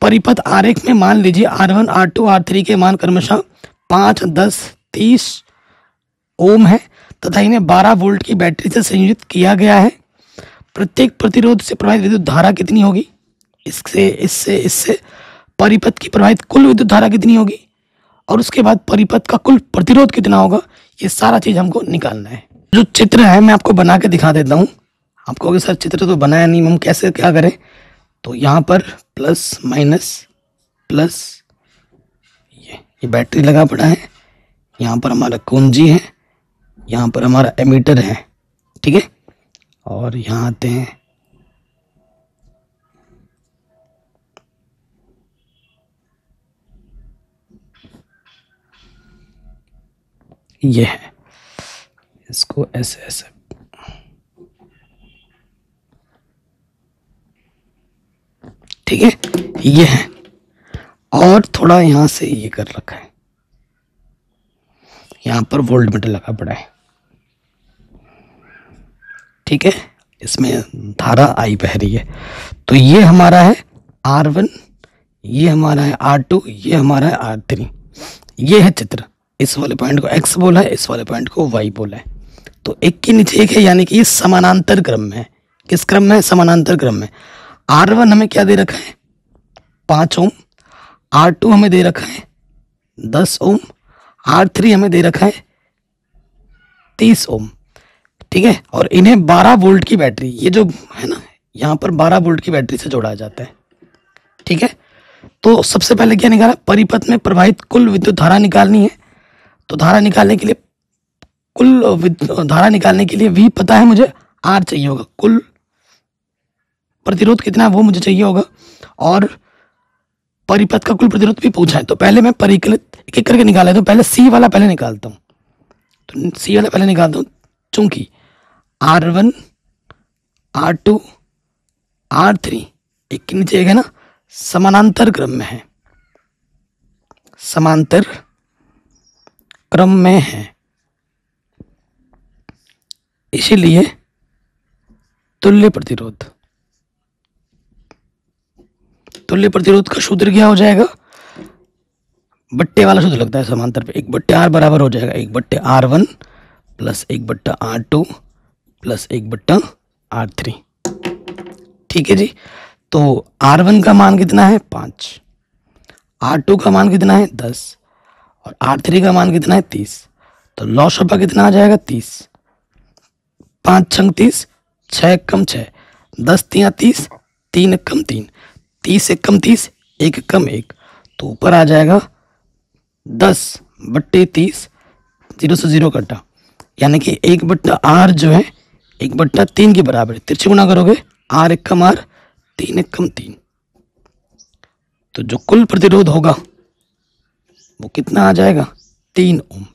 परिपथ आरेख में मान लीजिए R1 R2 R3 के मान क्रमशः 5 10 30 ओम है तथा इन्हें 12 वोल्ट की बैटरी से संयोजित किया गया है। प्रत्येक प्रतिरोध से प्रवाहित विद्युत धारा कितनी होगी, इससे इससे इससे परिपथ की प्रवाहित कुल विद्युत धारा कितनी होगी, और उसके बाद परिपथ का कुल प्रतिरोध कितना होगा, ये सारा चीज हमको निकालना है। जो चित्र है मैं आपको बना के दिखा देता हूँ। आपको अगर सर चित्र तो बनाया नहीं, हम कैसे क्या करें, तो यहाँ पर प्लस माइनस प्लस, ये बैटरी लगा पड़ा है, यहाँ पर हमारा कुंजी है, यहाँ पर हमारा एमीटर है। ठीक है, और यहाँ आते हैं ये है, इसको ऐसे ऐसे, ठीक है, ये है। और थोड़ा यहां से ये कर रखा है, यहां पर वोल्ट मीटर लगा पड़ा है, ठीक है, इसमें धारा आई बह रही है। तो ये हमारा है R1, ये हमारा है R2, ये हमारा है R3। ये है चित्र। इस वाले पॉइंट को X बोला है, इस वाले पॉइंट को Y बोला है। तो एक के नीचे एक है, यानी कि ये समानांतर क्रम में है। किस क्रम में है? समानांतर क्रम में। R1 हमें क्या दे रखा है? 5 ओम। R2 हमें दे रखा है 10 ओम। R3 हमें दे रखा है 30 ओम, ठीक है। और इन्हें 12 वोल्ट की बैटरी, ये जो है ना, यहाँ पर 12 वोल्ट की बैटरी से जोड़ा जाता है, ठीक है। तो सबसे पहले क्या निकाला? परिपथ में प्रवाहित कुल विद्युत धारा निकालनी है। तो धारा निकालने के लिए, धारा निकालने के लिए V पता है मुझे, R चाहिए होगा, कुल प्रतिरोध कितना है वो मुझे चाहिए होगा, और परिपथ का कुल प्रतिरोध भी पूछा है। तो पहले मैं परिकलित एक एक करके निकाला, तो पहले C वाला पहले निकालता हूँ। तो C वाला पहले निकालता हूँ, चूंकि R1, R2, R3 एक के नीचे एक है ना, समानांतर क्रम में है, समांतर क्रम में है, इसीलिए तुल्य प्रतिरोध, तुल्य प्रतिरोध का सूत्र क्या हो जाएगा? बट्टे वाला सूत्र लगता है समांतर पे, 1/R बराबर हो जाएगा 1/R1 plus 1/R2 plus 1/R3, ठीक है जी। तो R1 का मान कितना है? 5, R2 का मान कितना है? 10, और R3 का मान कितना है? 30। तो लॉस ऑफ कितना आ जाएगा? 30। 5 छंग 30, 6 एकम 6, 10 तिया 30, 3 एकम 3, 30 एकम 30, 1 एकम 1। तो ऊपर आ जाएगा 10/30, 0 से 0 कटा, यानी कि 1/R जो है 1/3 के बराबर है। तिरछे गुना करोगे, R एकम R, 3 एकम 3। तो जो कुल प्रतिरोध होगा वो कितना आ जाएगा? 3 ओम।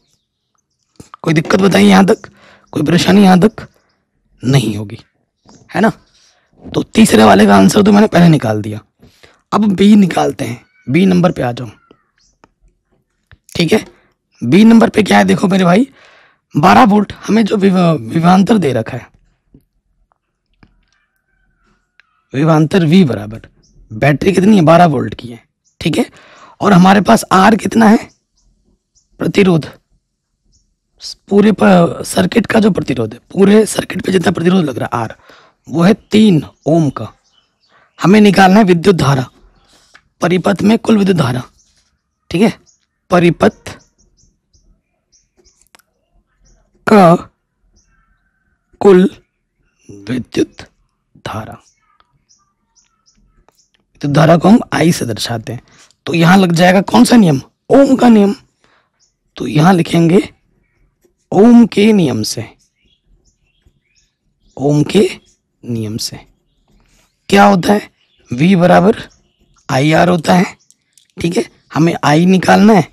कोई दिक्कत बताइए यहाँ तक? कोई परेशानी यहाँ तक नहीं होगी, है ना। तो तीसरे वाले का आंसर तो मैंने पहले निकाल दिया। अब बी निकालते हैं। बी नंबर पे आ जाओ, ठीक है। बी नंबर पे क्या है? देखो मेरे भाई, 12 वोल्ट हमें जो विभवांतर दे रखा है, विभवांतर V बराबर, बैटरी कितनी है? 12 वोल्ट की है, ठीक है। और हमारे पास R कितना है? प्रतिरोध, पूरे सर्किट का जो प्रतिरोध है, पूरे सर्किट पे जितना प्रतिरोध लग रहा है R, वो है 3 ओम का। हमें निकालना है विद्युत धारा, परिपथ में कुल विद्युत धारा, ठीक है। परिपथ का कुल विद्युत धारा, विद्युत धारा को हम I से दर्शाते हैं। तो यहां लग जाएगा कौन सा नियम? ओम का नियम। तो यहां लिखेंगे ओम के नियम से, ओम के नियम से क्या होता है? V बराबर IR होता है, ठीक है। हमें I निकालना है,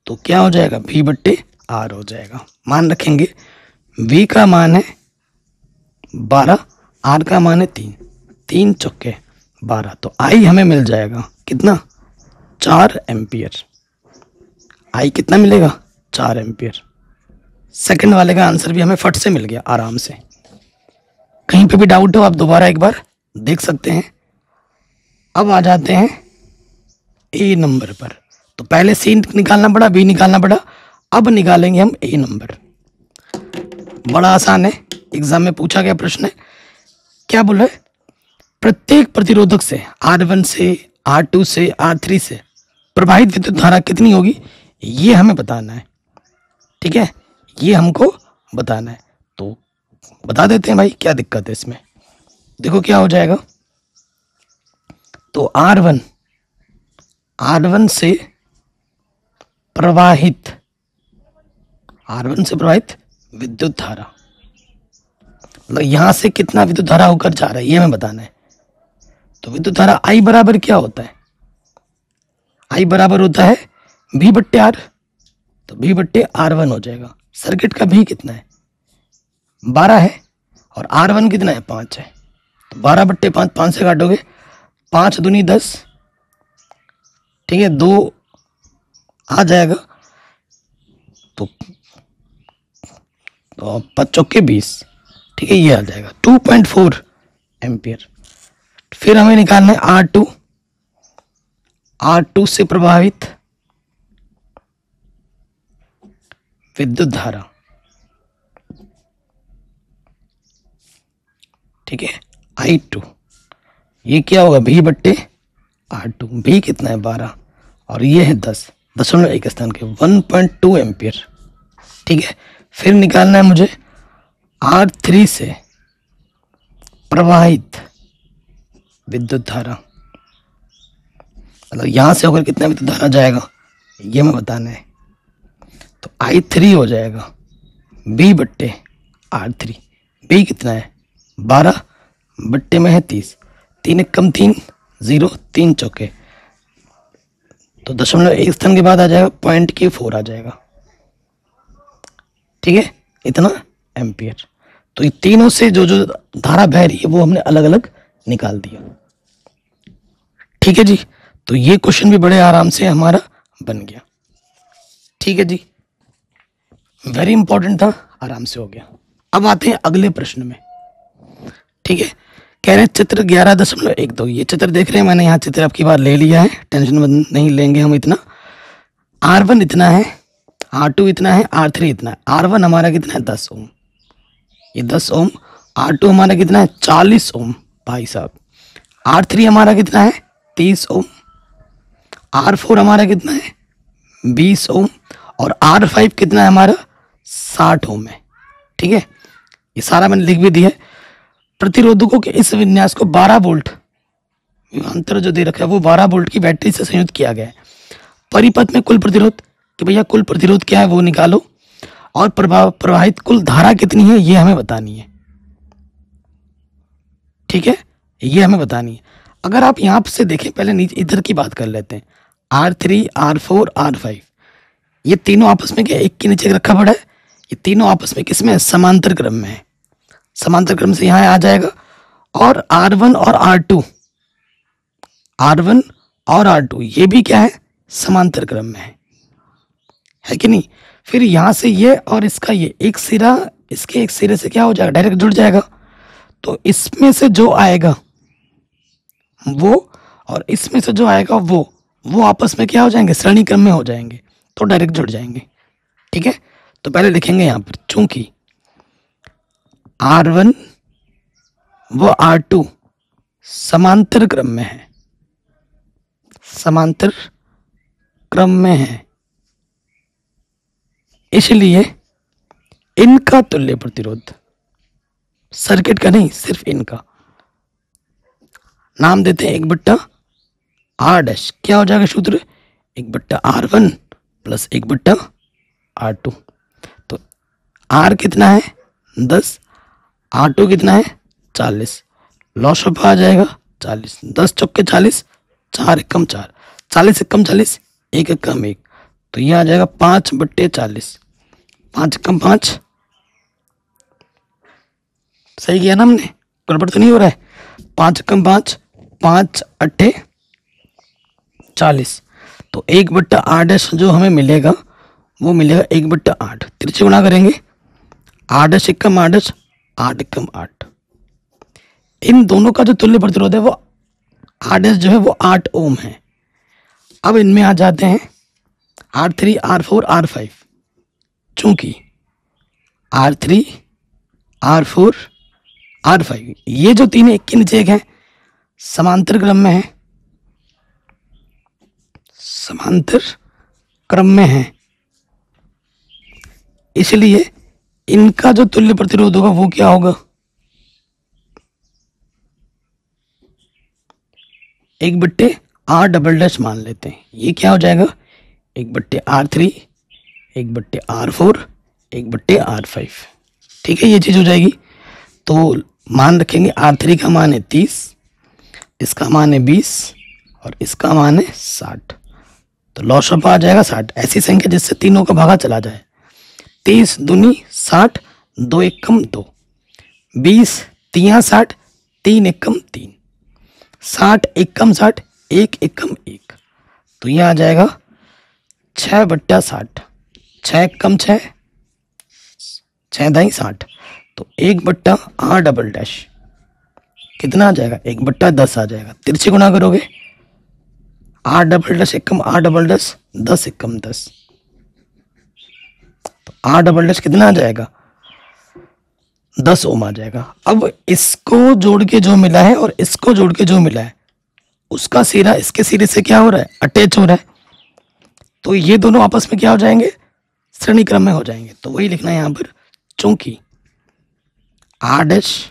तो क्या हो जाएगा? V/R हो जाएगा। मान रखेंगे V का मान है 12, R का मान है 3, 3 चौके 12। तो I हमें मिल जाएगा कितना? 4 एम्पियर। I कितना मिलेगा? 4 एम्पियर। सेकंड वाले का आंसर भी हमें फट से मिल गया आराम से। कहीं पे भी डाउट हो आप दोबारा एक बार देख सकते हैं। अब आ जाते हैं ए नंबर पर। तो पहले सी निकालना पड़ा, बी निकालना पड़ा, अब निकालेंगे हम ए नंबर। बड़ा आसान है, एग्जाम में पूछा गया प्रश्न है। क्या बोल रहा है? प्रत्येक प्रतिरोधक से, R1 से, R2 से, R3 से प्रवाहित विद्युत धारा कितनी होगी, ये हमें बताना है, ठीक है। ये हमको बताना है। तो बता देते हैं भाई, क्या दिक्कत है इसमें। देखो क्या हो जाएगा। तो R1 से प्रवाहित, R1 से प्रवाहित विद्युत धारा, मतलब यहां से कितना विद्युत धारा होकर जा रहा है ये हमें बताना है। तो विद्युत धारा I बराबर क्या होता है? I बराबर होता है V/R। तो V/R1 हो जाएगा। सर्किट का भी कितना है 12 है और R1 कितना है 5 है। तो 12/5, 5 से काटोगे 5 दूनी 10, ठीक है, 2 आ जाएगा तो 5 चौके 20, ठीक है, ये आ जाएगा 2.4 एम्पियर। फिर हमें निकालना है R2, R2 से प्रभावित विद्युत धारा, ठीक है, I2, ये क्या होगा V/R2, V कितना है 12 और ये है 10.1 स्थान के 1.2 एम्पियर, ठीक है। फिर निकालना है मुझे R3 से प्रवाहित विद्युत धारा, मतलब यहां से होकर कितना विद्युत धारा जाएगा ये मैं बताना है। तो I3 हो जाएगा V/R3, V कितना है 12 बट्टे में है 30, 3 कम 3 0, 3 चौके, तो 0.1 स्थान के बाद आ जाएगा 0.4 आ जाएगा, ठीक है, इतना एम्पियर। तो ये तीनों से जो जो धारा बह रही है वो हमने अलग अलग निकाल दिया, ठीक है जी। तो ये क्वेश्चन भी बड़े आराम से हमारा बन गया, ठीक है जी, वेरी इंपॉर्टेंट था, आराम से हो गया। अब आते हैं अगले प्रश्न में, ठीक है। कह रहे हैं चित्र 11.12, ये चित्र देख रहे हैं, मैंने यहाँ चित्र आपकी बार ले लिया है, टेंशन नहीं लेंगे हम इतना। R1 इतना है, R2 इतना है, R3 इतना है। R1 हमारा कितना है 10 ओम, ये 10 ओम। R2 हमारा कितना है 40 ओम भाई साहब। R3 हमारा कितना है 30 ओम। R4 हमारा कितना है 20 ओम और R5 कितना है हमारा 60 ओम है, ठीक है। ये सारा मैंने लिख भी दिया है। प्रतिरोधकों के इस विन्यास को 12 वोल्ट विभवांतर जो दे रखा है वो 12 वोल्ट की बैटरी से संयुक्त किया गया है। परिपथ में कुल प्रतिरोध, कि भैया कुल प्रतिरोध क्या है वो निकालो और प्रवाहित कुल धारा कितनी है ये हमें बतानी है, ठीक है, ये हमें बतानी है। अगर आप यहाँ से देखें, पहले नीचे इधर की बात कर लेते हैं। R3, R4, R5 ये तीनों आपस में क्या एक के नीचे रखा पड़ा है, ये तीनों आपस में किसमें समांतर क्रम में है। समांतर क्रम से यहाँ आ जाएगा। और R1 और R2, R1 और R2 ये भी क्या है समांतर क्रम में है कि नहीं। फिर यहाँ से ये और इसका ये एक सिरा इसके एक सिरे से क्या हो जाएगा डायरेक्ट जुड़ जाएगा। तो इसमें से जो आएगा वो और इसमें से जो आएगा वो आपस में क्या हो जाएंगे श्रेणी क्रम में हो जाएंगे, तो डायरेक्ट जुड़ जाएंगे, ठीक है। तो पहले लिखेंगे यहाँ पर, चूंकि R1 व R2 समांतर क्रम में है, समांतर क्रम में है, इसलिए इनका तुल्य प्रतिरोध, सर्किट का नहीं सिर्फ इनका, नाम देते हैं 1/R'। क्या हो जाएगा सूत्र 1/R1 प्लस 1/R2। तो R कितना है 10, R2 कितना है 40, लॉस ऑफ आ जाएगा 40, 10 चौके 40, 4 एकम 4, 40 एकम 40, 1 एकम 1, तो ये आ जाएगा 5/40, 5 एकम 5। सही किया ना हमने, गड़बड़ तो नहीं हो रहा है। 5 एकम 5, 5 अट्ठे 40, तो 1/R' जो हमें मिलेगा वो मिलेगा 1/8। तिरछे गुणा करेंगे 8 एकम 8, 8 एकम 8। इन दोनों का जो तुल्य प्रतिरोध है वो R' जो है वो 8 ओम है। अब इनमें आ जाते हैं R3, R4, R5। चूंकि R3, R4, R5 ये जो तीन एक के नीचे एक है, समांतर क्रम में है, समांतर क्रम में है, इसलिए इनका जो तुल्य प्रतिरोध होगा वो क्या होगा 1/R" मान लेते हैं। ये क्या हो जाएगा 1/R3, 1/R4, 1/R5, ठीक है, ये चीज हो जाएगी। तो मान रखेंगे R3 का मान है 30, इसका मान है 20 और इसका मान है 60, तो लॉस ऑफ आ जाएगा 60। ऐसी संख्या जिससे तीनों का भागा चला जाए। 30 दूनी 60, 2 एकम 2, 20 तियां 60, 3 एकम 3, 60 एकम 60, 1 एकम 1, तो यह आ जाएगा 6/60, 6 एकम 6, 6 दाई 60, तो 1/8 कितना आ जाएगा, 1/10 आ जाएगा। तिरछे गुना करोगे 8 एकम 8 10 एकम 10, तो 8 कितना आ जाएगा, 10 ओम आ जाएगा। अब इसको जोड़ के जो मिला है और इसको जोड़ के जो मिला है उसका सिरा इसके सिरे से क्या हो रहा है, अटैच हो रहा है, तो ये दोनों आपस में क्या हो जाएंगे, श्रेणी क्रम में हो जाएंगे। तो वही लिखना है यहां पर, चूंकि R'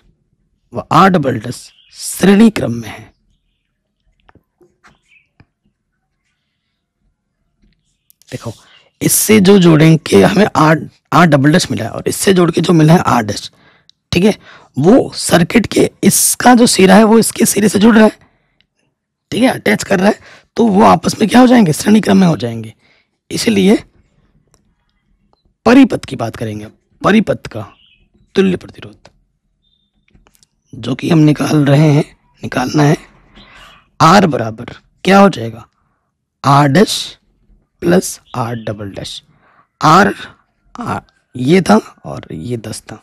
व R" श्रेणी क्रम में है। देखो इससे जो जोड़ेंगे हमें R" मिला है और इससे जोड़ के जो मिला है R', ठीक है, वो सर्किट के इसका जो सिरा है वो इसके सिरे से जुड़ रहा है, ठीक है, अटैच कर रहा है, तो वो आपस में क्या हो जाएंगे, श्रेणी क्रम में हो जाएंगे। इसलिए परिपथ की बात करेंगे। परिपथ का तुल्य प्रतिरोध जो कि हम निकालना है, R बराबर क्या हो जाएगा, R' प्लस R'। R ये था और ये 10 था,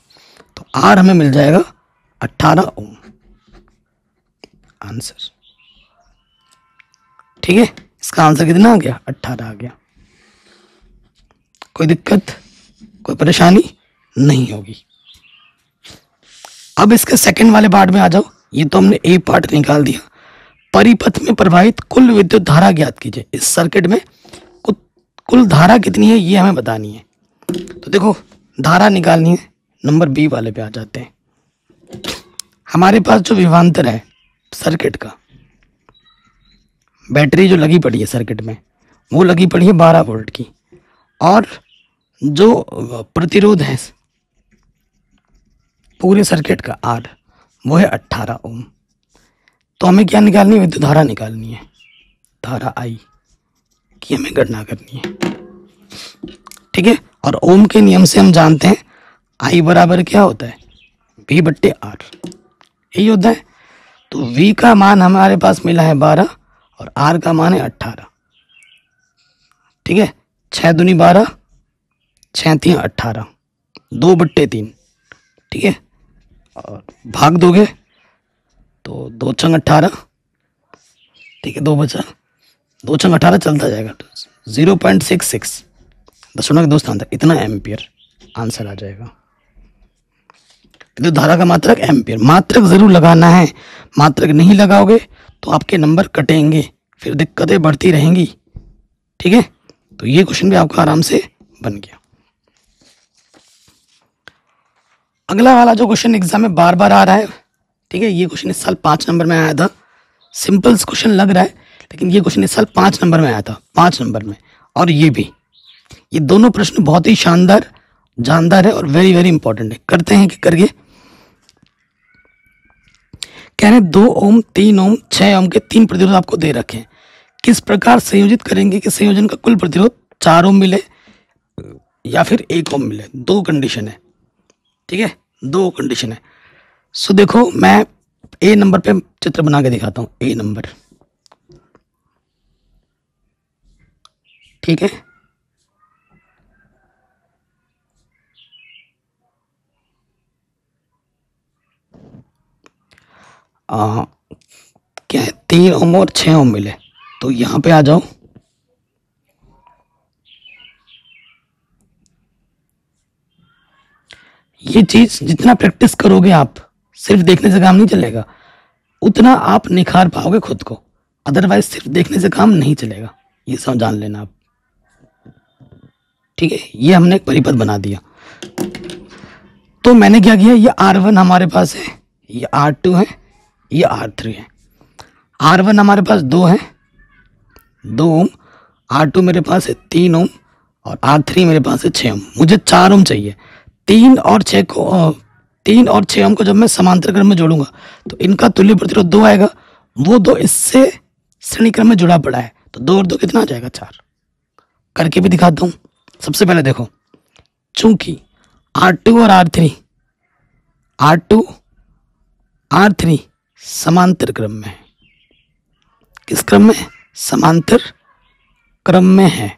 तो R हमें मिल जाएगा 18 ओम, आंसर। ठीक है, इसका आंसर कितना आ गया, 18 आ गया। कोई दिक्कत, कोई परेशानी नहीं होगी। अब इसके सेकंड वाले पार्ट में आ जाओ। ये तो हमने ए पार्ट निकाल दिया। परिपथ में प्रवाहित कुल विद्युत धारा ज्ञात कीजिए। इस सर्किट में कुल धारा कितनी है ये हमें बतानी है। तो देखो धारा निकालनी है, नंबर बी वाले पे आ जाते हैं। हमारे पास जो विभवांतर है सर्किट का, बैटरी जो लगी पड़ी है सर्किट में वो लगी पड़ी है 12 वोल्ट की, और जो प्रतिरोध है पूरे सर्किट का आर वो है 18 ओम। तो हमें क्या निकालनी है, विद्युत धारा निकालनी है, धारा आई की हमें गणना करनी है। ठीक है, और ओम के नियम से हम जानते हैं आई बराबर क्या होता है, V बट्टे आर, यही होता है। तो V का मान हमारे पास मिला है 12 और R का मान है 18। ठीक है, 6 दूनी 12, 6 3 18, 2/3। ठीक है, और भाग दोगे तो 2 छंग 18। ठीक है, 2 बचा, 2 छंग 18 चलता जाएगा, 0.66 दशमलव के 2 स्थान तक, इतना एम्पियर आंसर आ जाएगा। तो धारा का मात्रक एम्पियर, मात्रक जरूर लगाना है, मात्रक नहीं लगाओगे तो आपके नंबर कटेंगे, फिर दिक्कतें बढ़ती रहेंगी। ठीक है, तो ये क्वेश्चन भी आपका आराम से बन गया। अगला वाला जो क्वेश्चन एग्जाम में बार बार आ रहा है, ठीक है, ये क्वेश्चन इस साल 5 नंबर में आया था। सिंपल क्वेश्चन लग रहा है लेकिन ये क्वेश्चन इस साल 5 नंबर में आया था, 5 नंबर में। और ये भी, ये दोनों प्रश्न बहुत ही शानदार, जानदार है और वेरी वेरी इंपॉर्टेंट है। करते हैं कि करके कह रहे 2 ओम 3 ओम 6 ओम के 3 प्रतिरोध आपको दे रखे हैं। किस प्रकार संयोजित करेंगे कि संयोजन का कुल प्रतिरोध 4 ओम मिले या फिर 1 ओम मिले। 2 कंडीशन है। ठीक है, 2 कंडीशन है। सो देखो मैं ए नंबर पे चित्र बना के दिखाता हूं, ए नंबर। ठीक है, क्या है, 3 ओम और 6 ओम मिले, तो यहां पे आ जाओ। ये चीज जितना प्रैक्टिस करोगे आप, सिर्फ देखने से काम नहीं चलेगा, उतना आप निखार पाओगे खुद को। अदरवाइज सिर्फ देखने से काम नहीं चलेगा, ये सब जान लेना आप। ठीक है, ये हमने एक परिपथ बना दिया। तो मैंने क्या किया, ये R1 हमारे पास है, ये R2 है, ये R3 है। R1 हमारे पास 2 है, 2 ओम, R2 मेरे पास है 3 ओम और R3 मेरे पास है 6 ओम। मुझे 4 ओम चाहिए। 3 और 6 ओम को जब मैं समांतर क्रम में जोड़ूंगा तो इनका तुल्य प्रतिरोध 2 आएगा। वो 2 इससे श्रेणी क्रम में जुड़ा पड़ा है, तो 2 और 2 कितना आ जाएगा, 4। करके भी दिखाता हूं। सबसे पहले देखो चूंकि R2 और R2 R3 समांतर क्रम में है। किस क्रम में है? समांतर क्रम में है।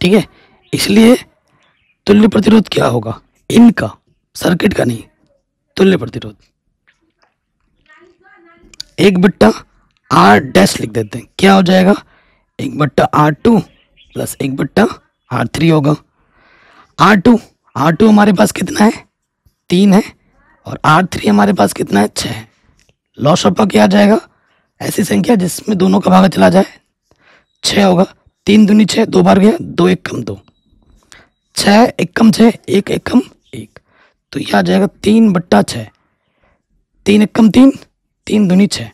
ठीक है, इसलिए तुल्य प्रतिरोध क्या होगा इनका, सर्किट का नहीं, तुल्य प्रतिरोध 1/r डैश लिख देते हैं। क्या हो जाएगा? 1/R2 प्लस 1/R3 होगा। R2 हमारे पास कितना है? 3 है, और R3 हमारे पास कितना है? 6 है। लॉसअप क्या आ जाएगा? ऐसी संख्या जिसमें दोनों का भागा चला जाए, 6 होगा। 3 दूनी 6, 2 बार गया, 2 1 कम 2, 6 1 कम 6, 1 1 कम 1, तो यह आ जाएगा 3/6। 3 1 कम 3, 3 दूनी 6,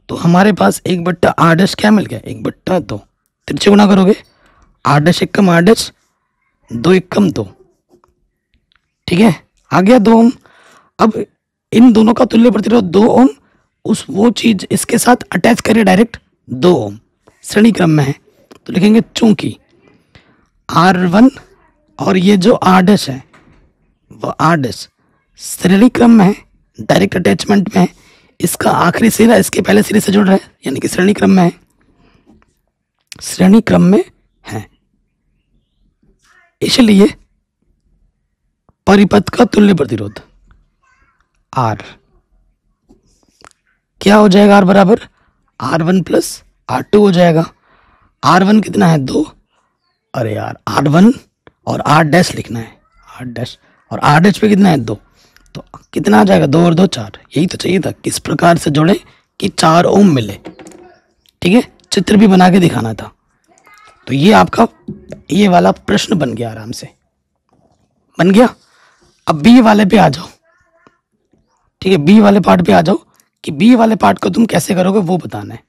तो हमारे पास 1/r डैश क्या मिल गया? 1/2। तिरछे गुना करोगे, r डैश 1 कम r डैश, 2 1 कम 2। ठीक है, आ गया 2 ओम। अब इन दोनों का तुल्य प्रतिरोध 2 ओम, वो चीज इसके साथ अटैच करिए डायरेक्ट, 2 ओम श्रेणी क्रम में है, तो लिखेंगे चूंकि R1 और ये जो r डैश है वो r डैश श्रेणी क्रम में है, डायरेक्ट अटैचमेंट में है, इसका आखिरी सिरा इसके पहले सिरे से जुड़ रहा है, यानी कि श्रेणी क्रम में है, श्रेणी क्रम में है। इसलिए परिपथ का तुल्य प्रतिरोध R क्या हो जाएगा? R बराबर R1 प्लस R2 हो जाएगा। R1 कितना है? 2। अरे यार, R1 और R डैश लिखना है, R डैश, और R डैश पे कितना है? 2, तो कितना आ जाएगा? 2 और 2 4। यही तो चाहिए था, किस प्रकार से जोड़े कि 4 ओम मिले। ठीक है, चित्र भी बना के दिखाना था। तो ये आपका ये वाला प्रश्न बन गया, आराम से बन गया। अब बी वाले पे आ जाओ। ठीक है, बी वाले पार्ट पे आ जाओ कि बी वाले पार्ट को तुम कैसे करोगे वो बताना है।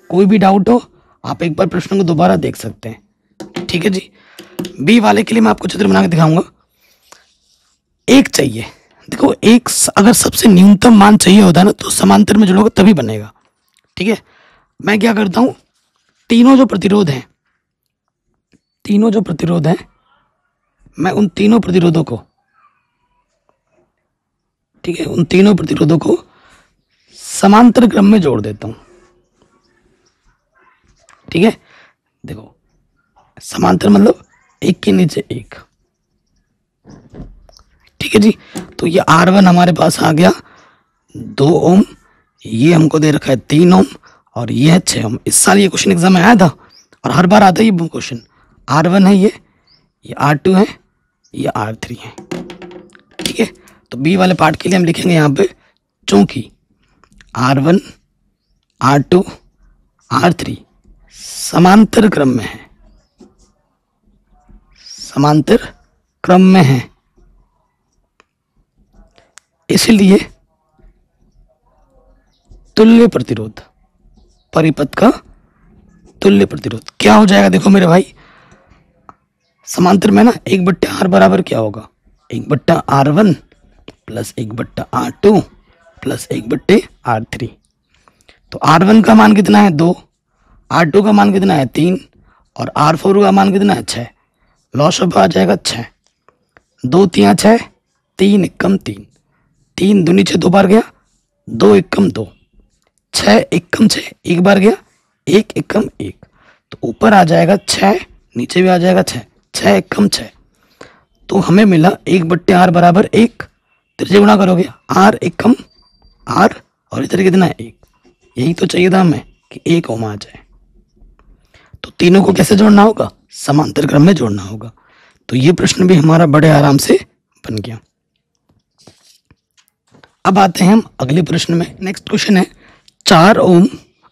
कोई भी डाउट हो आप एक बार प्रश्न को दोबारा देख सकते हैं। ठीक है जी, बी वाले के लिए मैं आपको चित्र बना के दिखाऊंगा। एक चाहिए, देखो एक अगर सबसे न्यूनतम मान चाहिए होता है ना, तो समांतर में जुड़ोगे तभी बनेगा। ठीक है, मैं क्या करता हूं, तीनों जो प्रतिरोध हैं, मैं उन तीनों प्रतिरोधों को, ठीक है, उन तीनों प्रतिरोधों को समांतर क्रम में जोड़ देता हूं। ठीक है, देखो समांतर मतलब एक के नीचे एक। ठीक है जी, तो ये R1 हमारे पास आ गया 2 ओम, ये हमको दे रखा है 3 ओम, और ये है 6 ओम। इस साल ये क्वेश्चन एग्जाम में आया था और हर बार आता है ये क्वेश्चन। R1 है, ये R2 है, ये R3 है। ठीक है, तो बी वाले पार्ट के लिए हम लिखेंगे यहाँ पे चूंकि R1 R2 R3 समांतर क्रम में है, समांतर क्रम में है, इसलिए तुल्य प्रतिरोध, परिपथ का तुल्य प्रतिरोध क्या हो जाएगा? देखो मेरे भाई, समांतर में ना 1/r बराबर क्या होगा? 1/r1 plus 1/r2 plus 1/r3। तो R1 का मान कितना है? 2, R2 का मान कितना है? 3, और R4 का मान कितना है? 6। लॉस ऑफ आ जाएगा 6, 2 3 6, 3 1 कम 3, 3 दूनी 6, 2 बार गया, 2 1 कम 2, 6 1 कम 6, 1 बार गया, 1 1 कम 1, तो ऊपर आ जाएगा 6, नीचे भी आ जाएगा 6, 6 1 कम 6, तो हमें मिला 1/r बराबर 1। तिरछे गुणा करोगे, r 1 कम r, और इधर कितना है? 1। यही तो चाहिए था हमें कि 1 ओम आ जाए। तो तीनों को कैसे जोड़ना होगा? समांतर क्रम में जोड़ना होगा। तो ये प्रश्न भी हमारा बड़े आराम से बन गया। अब आते हैं हम अगले प्रश्न में। नेक्स्ट क्वेश्चन है 4 ओम,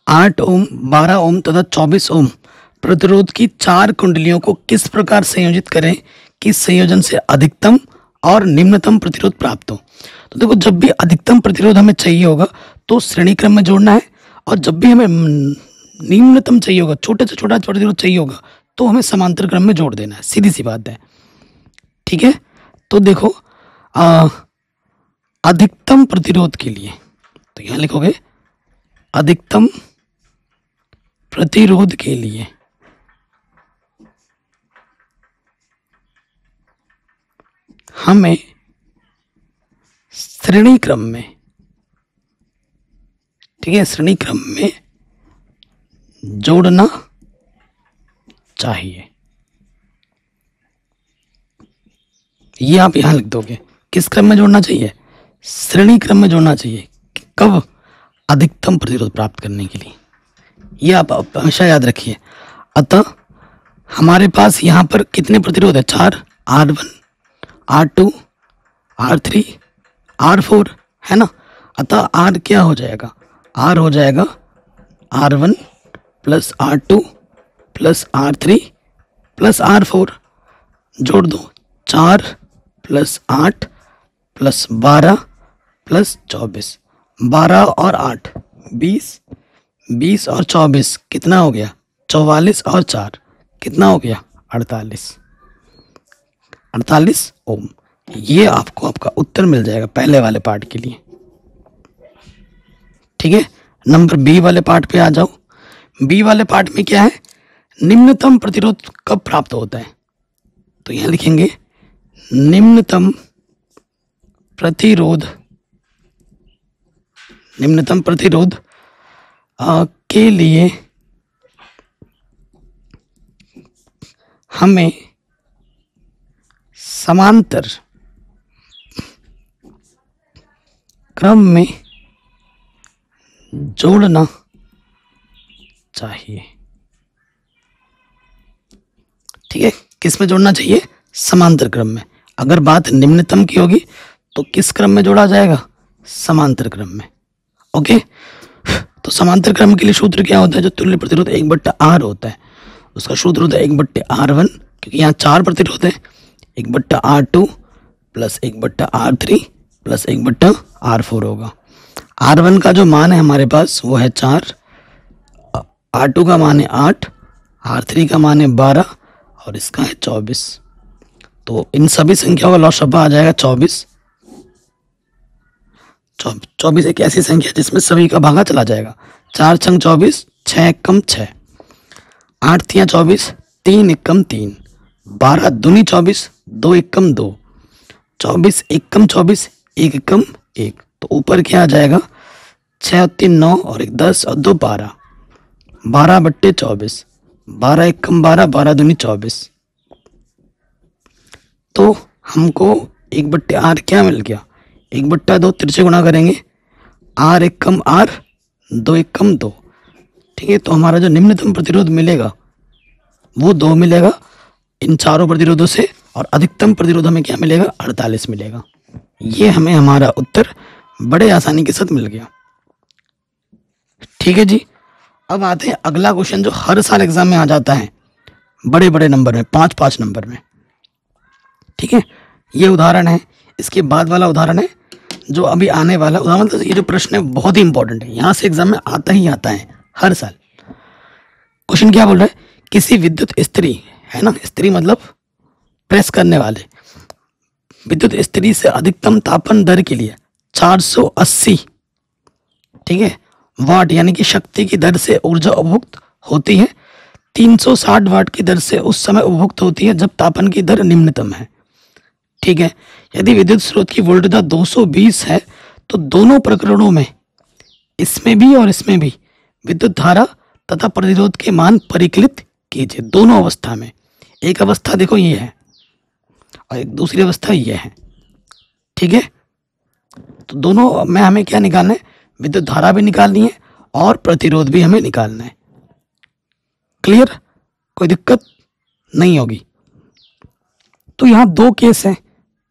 8 ओम, 12 ओम तथा 24 ओम प्रतिरोध की 4 कुंडलियों को किस प्रकार संयोजित करें कि संयोजन से अधिकतम और निम्नतम प्रतिरोध प्राप्त हो। तो देखो, जब भी अधिकतम प्रतिरोध हमें चाहिए होगा तो श्रेणी क्रम में जोड़ना है, और जब भी हमें निम्नतम चाहिए होगा, छोटे से छोटा प्रतिरोध चाहिए होगा, तो हमें समांतर क्रम में जोड़ देना है। सीधी सी बात है। ठीक है, तो देखो अधिकतम प्रतिरोध के लिए तो यहां लिखोगे अधिकतम प्रतिरोध के लिए हमें श्रेणी क्रम में, ठीक है, श्रेणी क्रम में जोड़ना चाहिए। ये आप यहां लिख दोगे। किस क्रम में जोड़ना चाहिए? श्रेणी क्रम में जोड़ना चाहिए। कब? अधिकतम प्रतिरोध प्राप्त करने के लिए। ये आप हमेशा याद रखिए। अतः हमारे पास यहाँ पर कितने प्रतिरोध है? 4, R1, R2, R3, R4, है ना। अतः R क्या हो जाएगा? R हो जाएगा R1 plus R2 plus R3 plus R4। जोड़ दो, 4 प्लस 8 प्लस 12 प्लस 24। 12 और 8 20, 20 और 24 कितना हो गया? 44 और 4 कितना हो गया? 48 ओम। ये आपको आपका उत्तर मिल जाएगा पहले वाले पार्ट के लिए। ठीक है, नंबर बी वाले पार्ट पे आ जाओ। बी वाले पार्ट में क्या है? निम्नतम प्रतिरोध कब प्राप्त होता है? तो यहां लिखेंगे निम्नतम प्रतिरोध के लिए हमें समांतर क्रम में जोड़ना चाहिए। ठीक है, किस में जोड़ना चाहिए? समांतर क्रम में। अगर बात निम्नतम की होगी तो किस क्रम में जोड़ा जाएगा? समांतर क्रम में। ओके, तो समांतर क्रम के लिए सूत्र क्या होता है? जो तुल्य प्रतिरोध 1/R होता है उसका सूत्र होता है 1/R1, क्योंकि यहाँ 4 प्रतिरोध है। 1/R2 plus 1/R3 plus 1/R4 होगा। R1 का जो मान है हमारे पास वो है 4, R2 का मान है 8, R3 का मान है 12 और इसका है 24। तो इन सभी संख्याओं का लॉसअप आ जाएगा 24। 24 एक ऐसी संख्या जिसमें सभी का भागा चला जाएगा। 4 छंग 24, 6 एकम 6, 8 तियां 24, 3 एकम 3, 12 दूनी 24, 2 एकम 2, 24 एकम 24, 1 एकम 1। तो ऊपर क्या आ जाएगा? 6 और 3 9 और 1 10 और 2 12, 12/24, 12 एकम 12, 12 दूनी 24। तो हमको 1/R क्या मिल गया? 1/2 तिरछे गुणा करेंगे, R एकम R, 2 एकम 2। ठीक है, तो हमारा जो निम्नतम प्रतिरोध मिलेगा वो 2 मिलेगा इन चारों प्रतिरोधों से, और अधिकतम प्रतिरोध हमें क्या मिलेगा? 48 मिलेगा। ये हमें हमारा उत्तर बड़े आसानी के साथ मिल गया। ठीक है जी, अब आते हैं अगला क्वेश्चन जो हर साल एग्जाम में आ जाता है बड़े बड़े नंबर में, 5-5 नंबर में। ठीक है, ये उदाहरण है। इसके बाद वाला उदाहरण है जो अभी आने वाला उदाहरण। मतलब ये जो प्रश्न है बहुत ही इंपॉर्टेंट है, यहां से एग्जाम में आता ही आता है हर साल। क्वेश्चन क्या बोल रहा है? किसी विद्युत इस्त्री, है ना, इस्त्री मतलब प्रेस करने वाले, विद्युत इस्त्री से अधिकतम तापन दर के लिए 480, ठीक है, वाट यानी कि शक्ति की दर से ऊर्जा उपभुक्त होती है। 360 वाट की दर से उस समय उपभुक्त होती है जब तापन की दर निम्नतम है। ठीक है, यदि विद्युत स्रोत की वोल्टता 220 है तो दोनों प्रकरणों में, इसमें भी और इसमें भी, विद्युत धारा तथा प्रतिरोध के मान परिकलित कीजिए। दोनों अवस्था में, एक अवस्था देखो ये है और एक दूसरी अवस्था ये है। ठीक है, तो दोनों में हमें क्या निकालना है? विद्युत धारा भी निकालनी है और प्रतिरोध भी हमें निकालना है। क्लियर? कोई दिक्कत नहीं होगी। तो यहां 2 केस हैं,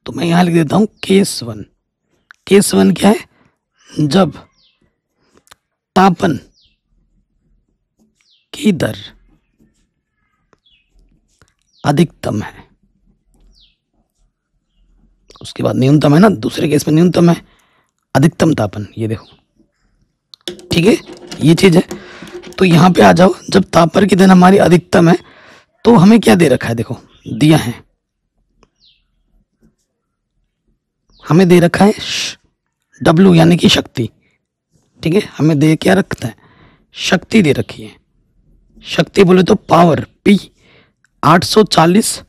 तो मैं यहां लिख देता हूं केस 1। केस 1 क्या है? जब तापन की दर अधिकतम है, उसके बाद न्यूनतम है ना, दूसरे केस में न्यूनतम है, अधिकतम तापन, ये देखो। ठीक है, ये चीज है। तो यहां पे आ जाओ, जब तापन की दर हमारी अधिकतम है तो हमें क्या दे रखा है? देखो दिया है, हमें दे रखा है W यानी कि शक्ति। ठीक है, हमें दे क्या रखता है? शक्ति दे रखी है। शक्ति बोले तो पावर P 840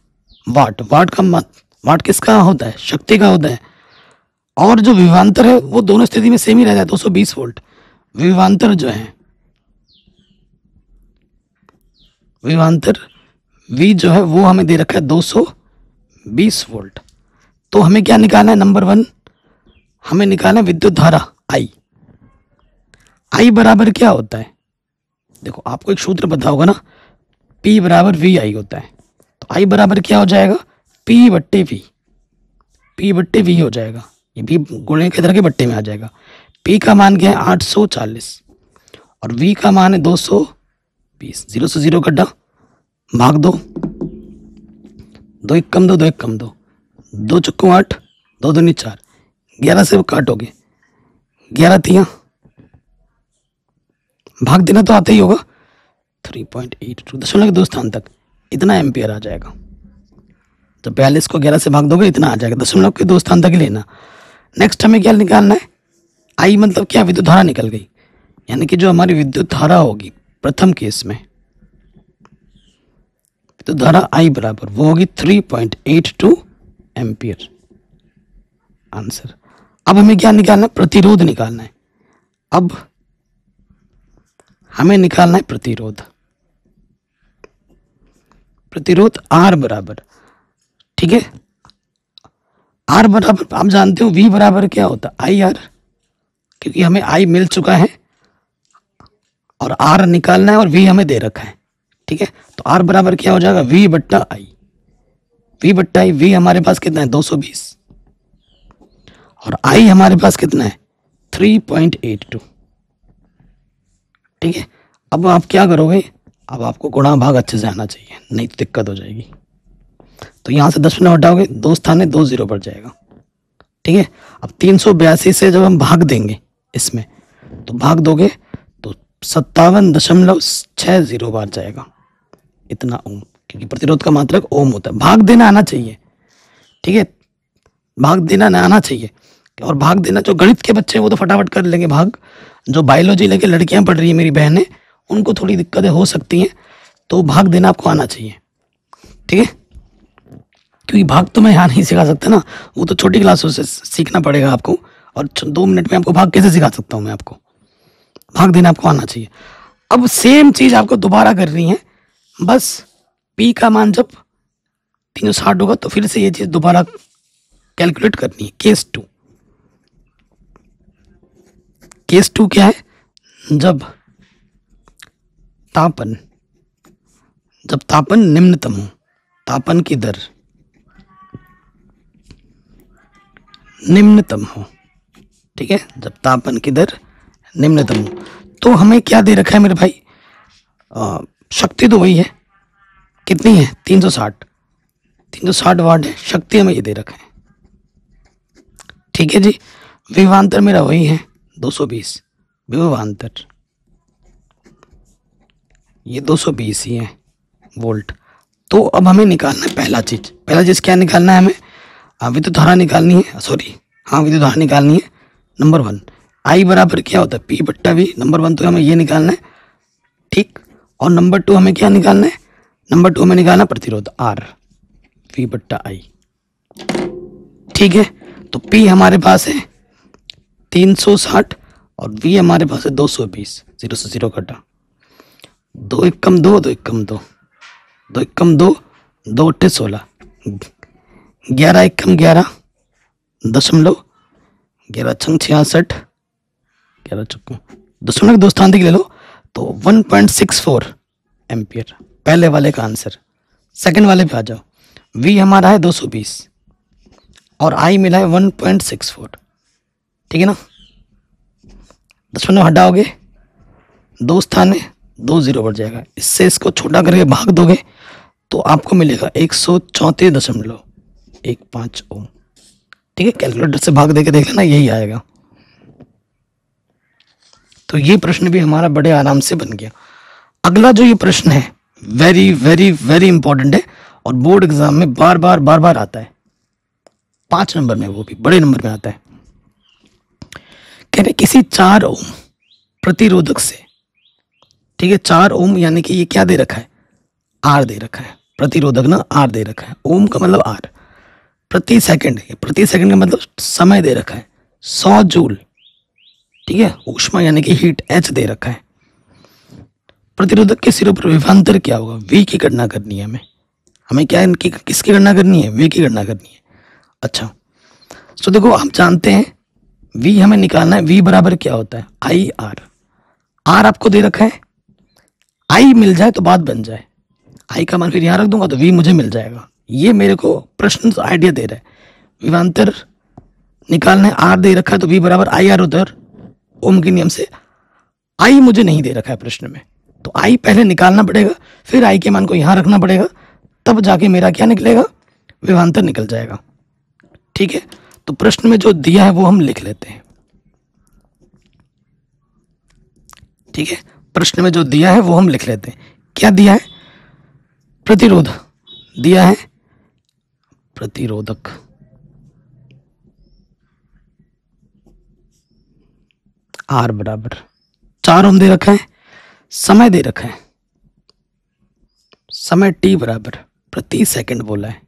वाट। वाट का वाट किसका होता है? शक्ति का होता है। और जो विभवांतर है वो दोनों स्थिति में सेम ही रहता है, 220 वोल्ट। विभवांतर जो है, विभवांतर V जो है वो हमें दे रखा है 220 वोल्ट। तो हमें क्या निकालना है? नंबर 1 हमें निकालना है विद्युत धारा I। I बराबर क्या होता है? देखो आपको एक सूत्र पता होगा ना, P बराबर VI होता है। तो I बराबर क्या हो जाएगा? P बट्टे V। P बट्टे V हो जाएगा, ये भी गुणे के तरह के बट्टे में आ जाएगा। P का मान क्या है? 840 और V का मान है 220। 0 से 0 कटा, भाग दो, 2 एक कम 2, 2 एक कम 2, 2 चुक्को 8, 2 दूनी 4, 11 से काटोगे 11 तिया, भाग देना तो आता ही होगा, 3.82 दशमलव के 2 स्थान तक इतना एम्पियर आ जाएगा। तो 42 को 11 से भाग दोगे इतना आ जाएगा, दशमलव के 2 स्थान तक ही लेना। नेक्स्ट हमें क्या निकालना है? I मतलब क्या? विद्युत धारा निकल गई, यानी कि जो हमारी विद्युत धारा होगी प्रथम केस में, विद्युत धारा I बराबर वो होगी 3.82 एम्पियर। आंसर। अब हमें क्या निकालना है? प्रतिरोध निकालना है। अब हमें निकालना है प्रतिरोध। प्रतिरोध R बराबर, ठीक है, R बराबर आप जानते हो V बराबर क्या होता है? IR, क्योंकि हमें I मिल चुका है और R निकालना है और V हमें दे रखा है, ठीक है। तो R बराबर क्या हो जाएगा? V बट्टा I। V बट्टा I, V हमारे पास कितना है? 220 और I हमारे पास कितना है? 3.82, ठीक है। अब आप क्या करोगे? अब आपको गुणा भाग अच्छे से आना चाहिए, नहीं तो दिक्कत हो जाएगी। तो यहाँ से 10 हटाओगे, 2 स्थान है, 2 0 बढ़ जाएगा, ठीक है। अब 382 से जब हम भाग देंगे इसमें, तो भाग दोगे तो 57.60 बार जाएगा, इतना ओम, क्योंकि प्रतिरोध का मात्रक ओम होता है। भाग देना आना चाहिए, ठीक है, भाग देना ना आना चाहिए। और भाग देना जो गणित के बच्चे हैं वो तो फटाफट कर लेंगे भाग, जो बायोलॉजी लेके लड़कियां पढ़ रही है मेरी बहनें, उनको थोड़ी दिक्कतें हो सकती हैं, तो भाग देना आपको आना चाहिए, ठीक है। क्योंकि भाग तो मैं यहाँ नहीं सिखा सकता ना, वो तो छोटी क्लासों से सीखना पड़ेगा आपको, और 2 मिनट में आपको भाग कैसे सिखा सकता हूँ मैं आपको? भाग देना आपको आना चाहिए। अब सेम चीज़ आपको दोबारा करनी है, बस P का मान जब 360 होगा तो फिर से ये चीज़ दोबारा कैलकुलेट करनी है। केस टू क्या है? जब तापन निम्नतम हो, तापन की दर निम्नतम हो, ठीक है, जब तापन की दर निम्नतम हो, तो हमें क्या दे रखा है मेरे भाई? शक्ति तो वही है, कितनी है? 360 वाट है, शक्ति हमें ये दे रखा है, ठीक है जी। विभवांतर मेरा वही है 220, विभवांतर ये 220 ही है वोल्ट। तो अब हमें निकालना है पहला चीज क्या निकालना है? हमें विद्युत धारा निकालनी है, विद्युत धारा निकालनी है। नंबर 1 I बराबर क्या होता है? P बट्टा V। नंबर 1 तो हमें ये निकालना है, ठीक। और नंबर 2 हमें क्या निकालना है? नंबर 2 हमें निकालना प्रतिरोध R, V बट्टा I, ठीक है। तो P हमारे पास है 360 और V हमारे पास है 220। 0 से 0 कटा, 2 एक कम 2, 2 एक कम 2, 2 एक कम 2, 2 अट्ठे 16, 11 एक कम 11 दशमलव, 11 छंग 66, 11 चुक्को दशमलव 2 स्थान तक ले लो, तो 1.64 एम्पियर पहले वाले का आंसर। सेकंड वाले पे आ जाओ, V हमारा है 220 और I मिला है 1.64, ठीक है ना। दशमलव हटाओगे, 2 स्थान है, 2 0 बढ़ जाएगा। इससे इसको छोटा करके भाग दोगे तो आपको मिलेगा 134.15 ओम, ठीक है। कैलकुलेटर से भाग देके देख लेना, यही आएगा। तो ये प्रश्न भी हमारा बड़े आराम से बन गया। अगला जो ये प्रश्न है वेरी वेरी वेरी इंपॉर्टेंट है और बोर्ड एग्जाम में बार बार आता है, 5 नंबर में, वो भी बड़े नंबर में आता है। कह रहे किसी 4 ओम प्रतिरोधक से, ठीक है, 4 ओम यानी कि ये क्या दे रखा है? R दे रखा है, प्रतिरोधक ना R दे रखा है, ओम का मतलब R, प्रति सेकंड, प्रति सेकंड का मतलब समय दे रखा है 100 जूल, ठीक है। ऊष्मा यानी कि हीट H दे रखा है। प्रतिरोधक के सिरों पर विभवांतर क्या होगा, V की गणना करनी है हमें क्या इनकी किसकी गणना करनी है, V की गणना करनी है। अच्छा तो देखो हम जानते हैं V हमें निकालना है, V बराबर क्या होता है आई आर। आर आपको दे रखा है, आई मिल जाए तो बात बन जाए, आई का मान फिर यहाँ रख दूंगा तो V मुझे मिल जाएगा। ये मेरे को प्रश्न आइडिया दे रहा है, विभवांतर निकालना है, आर दे रखा है तो V बराबर आई आर उधर ओम के नियम से। आई मुझे नहीं दे रखा है प्रश्न में, तो आई पहले निकालना पड़ेगा, फिर आई के मान को यहाँ रखना पड़ेगा, तब जाके मेरा क्या निकलेगा, विभवांतर निकल जाएगा, ठीक है। तो प्रश्न में जो दिया है वो हम लिख लेते हैं, ठीक है। प्रश्न में जो दिया है वो हम लिख लेते हैं। क्या दिया है, प्रतिरोध दिया है, प्रतिरोधक आर बराबर 4 ओम दे रखा है, समय दे रखा है, समय टी बराबर प्रति सेकंड बोला है,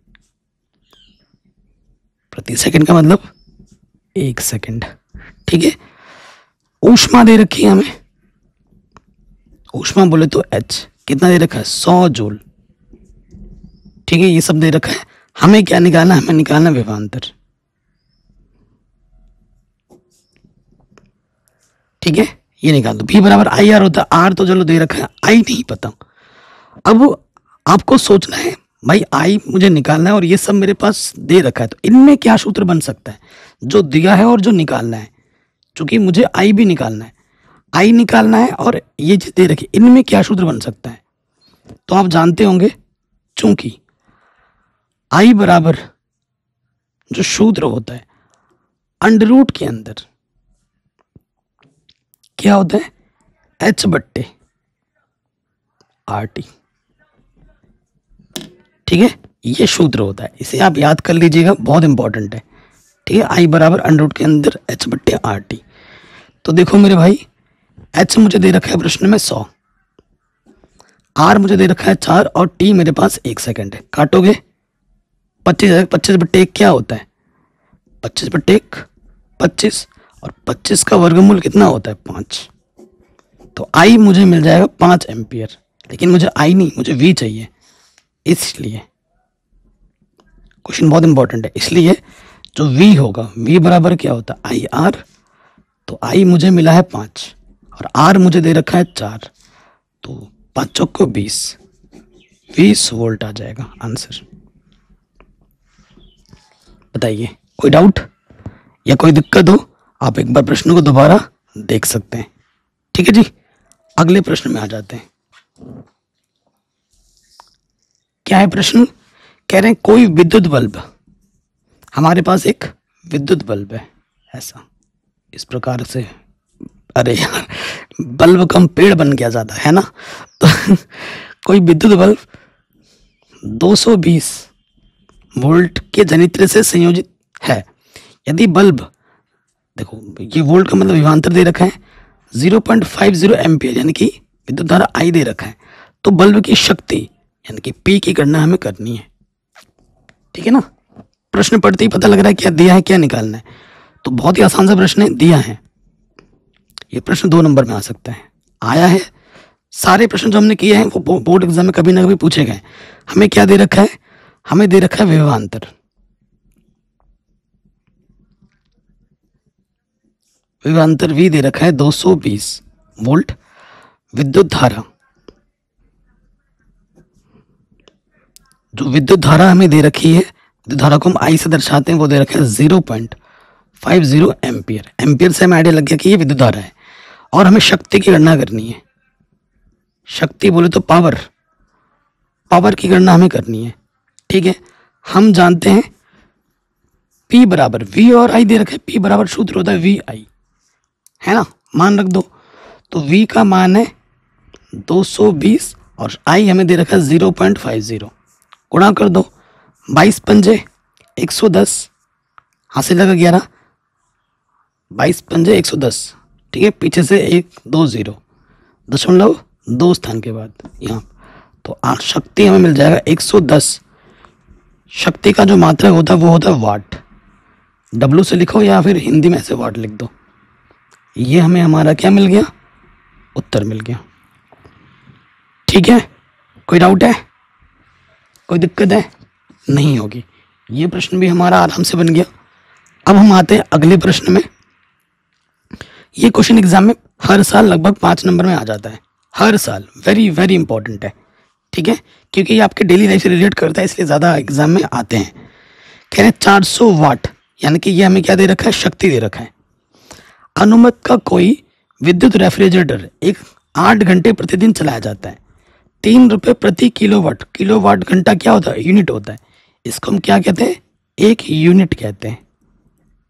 प्रति सेकंड का मतलब 1 सेकंड, ठीक है। ऊष्मा दे रखी है हमें, ऊष्मा बोले तो H कितना दे रखा है 100 जूल, ठीक है। ये सब दे रखा है, हमें क्या निकालना है, हमें निकालना विभवांतर, ठीक है। ये निकाल दो, V बराबर आई आर होता है, आर तो चलो दे रखा है, आई नहीं पता। अब आपको सोचना है भाई आई मुझे निकालना है और ये सब मेरे पास दे रखा है, तो इनमें क्या सूत्र बन सकता है, जो दिया है और जो निकालना है। क्योंकि मुझे आई भी निकालना है, आई निकालना है और ये चीज दे रखी, इनमें क्या सूत्र बन सकता है। तो आप जानते होंगे, चूंकि आई बराबर जो सूत्र होता है अंडर रूट के अंदर क्या होता है, H बट्टे RT, ठीक है। ये सूत्र होता है, इसे आप याद कर लीजिएगा, बहुत इंपॉर्टेंट है, ठीक है। आई बराबर अंडर रूट के अंदर H बट्टे RT। तो देखो मेरे भाई, H मुझे दे रखा है प्रश्न में 100, R मुझे दे रखा है 4 और T मेरे पास 1 सेकंड है। काटोगे 25 बट्टे 1 क्या होता है, 25 बट्टे 1 25, और 25 का वर्गमूल कितना होता है 5। तो आई मुझे मिल जाएगा 5 एम्पियर, लेकिन मुझे आई नहीं, मुझे V चाहिए, इसलिए क्वेश्चन बहुत इंपॉर्टेंट है। इसलिए जो V होगा, V बराबर क्या होता है आई आर, तो आई मुझे मिला है 5 और R मुझे दे रखा है 4, तो 5 चौको 20 वोल्ट आ जाएगा आंसर। बताइए कोई डाउट या कोई दिक्कत हो, आप एक बार प्रश्न को दोबारा देख सकते हैं, ठीक है जी। अगले प्रश्न में आ जाते हैं। क्या है प्रश्न, कह रहे हैं कोई विद्युत बल्ब, हमारे पास एक विद्युत बल्ब है ऐसा, इस प्रकार से, अरे यार बल्ब कम पेड़ बन गया ज्यादा है ना। तो कोई विद्युत बल्ब 220 वोल्ट के जनित्र से संयोजित है। यदि बल्ब, देखो ये वोल्ट का मतलब विभवांतर दे रखा है 0.50 एम्पियर, यानी कि विद्युत धारा आई दे रखा है, तो बल्ब की शक्ति यानी कि P की गणना हमें करनी है, ठीक है ना। प्रश्न पढ़ते ही पता लग रहा है क्या दिया है, क्या निकालना है। तो बहुत ही आसान सा प्रश्न है, दिया है। ये प्रश्न 2 नंबर में आ सकता है, आया है। सारे प्रश्न जो हमने किए हैं वो बोर्ड एग्जाम में कभी ना कभी पूछे गए। हमें क्या दे रखा है, हमें दे रखा है विभवांतर, विभवांतर V दे रखा है 220 वोल्ट। विद्युत धारा, जो विद्युत धारा हमें दे रखी है, विद्युत धारा को हम I से दर्शाते हैं, वो दे रखा है 0.50 एम्पियर। एम्पियर से हमें आइडिया लग गया कि ये विद्युत धारा है। और हमें शक्ति की गणना करनी है, शक्ति बोले तो पावर, पावर की गणना हमें करनी है, ठीक है। हम जानते हैं P बराबर V और I दे रखा है, P बराबर सूत्र होता है VI, है ना, मान रख दो। तो V का मान है 220 और I हमें दे रखा है 0.50, गुणा कर दो, 22 पंजे 110, हासिल लगा 11, 22 पंजे 110, ठीक है। पीछे से 1 2 0 दशमलव 2 स्थान के बाद यहाँ, तो शक्ति हमें मिल जाएगा 110 शक्ति का जो मात्रक होता है वो होता है वाट। W से लिखो या फिर हिंदी में ऐसे वाट लिख दो। ये हमें हमारा क्या मिल गया, उत्तर मिल गया। ठीक है, कोई डाउट है, कोई दिक्कत है? नहीं होगी। ये प्रश्न भी हमारा आराम से बन गया। अब हम आते हैं अगले प्रश्न में। ये क्वेश्चन एग्जाम में हर साल लगभग 5 नंबर में आ जाता है, हर साल। वेरी वेरी इंपॉर्टेंट है, ठीक है, क्योंकि ये आपके डेली लाइफ से रिलेट करता है, इसलिए ज़्यादा एग्जाम में आते हैं। कह रहे हैं 400 वाट, यानी कि ये हमें क्या दे रखा है, शक्ति दे रखा है। अनुमत का कोई विद्युत रेफ्रिजरेटर 8 घंटे प्रतिदिन चलाया जाता है। 3 रुपये प्रति किलोवाट। किलोवाट घंटा क्या होता है, यूनिट होता है। इसको हम क्या कहते हैं, 1 यूनिट कहते हैं।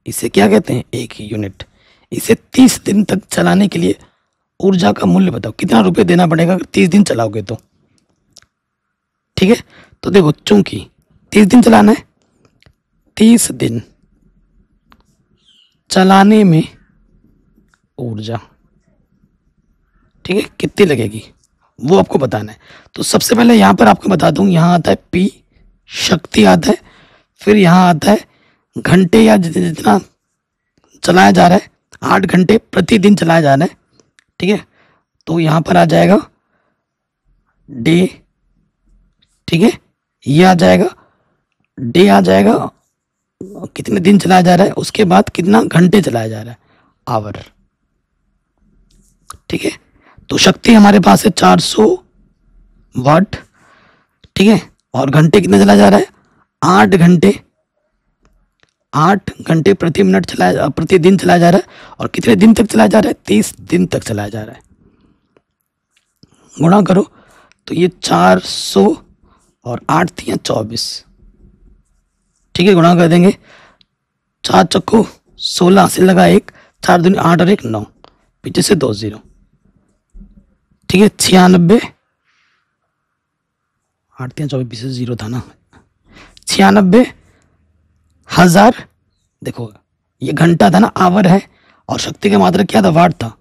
इसे क्या कहते हैं, 1 यूनिट। इसे 30 दिन तक चलाने के लिए ऊर्जा का मूल्य बताओ, कितना रुपए देना पड़ेगा अगर 30 दिन चलाओगे तो। ठीक है, तो देखो, चूंकि 30 दिन चलाना है, 30 दिन चलाने में ऊर्जा, ठीक है, कितनी लगेगी वो आपको बताना है। तो सबसे पहले यहाँ पर आपको बता दूं, यहाँ आता है P, शक्ति आता है, फिर यहाँ आता है घंटे या जितना चलाया जा रहा है, 8 घंटे प्रतिदिन चलाया जा रहा है, ठीक है। तो यहाँ पर आ जाएगा डे, ठीक है, ये आ जाएगा डे, आ जाएगा कितने दिन चलाया जा रहा है, उसके बाद कितना घंटे चलाया जा रहा है, आवर, ठीक है। तो शक्ति हमारे पास है 400 वाट, ठीक है, और घंटे कितने चलाया जा रहा है, 8 घंटे, 8 घंटे प्रति मिनट चलाया, प्रतिदिन चलाया जा रहा है। और कितने दिन तक चलाया जा रहा है, 30 दिन तक चलाया जा रहा है। गुणा करो तो ये 400 और 8 थी 24, ठीक है, गुणा कर देंगे। 4 चक्को 16 से लगा 1, 4 दूनी 8 और 1 9, पीछे से 2 0, ठीक है। 96, 8 3 24 पीछे 0 था ना, 96,000, देखो ये घंटा था ना, आवर है, और शक्ति का मात्रक क्या था, वाट था,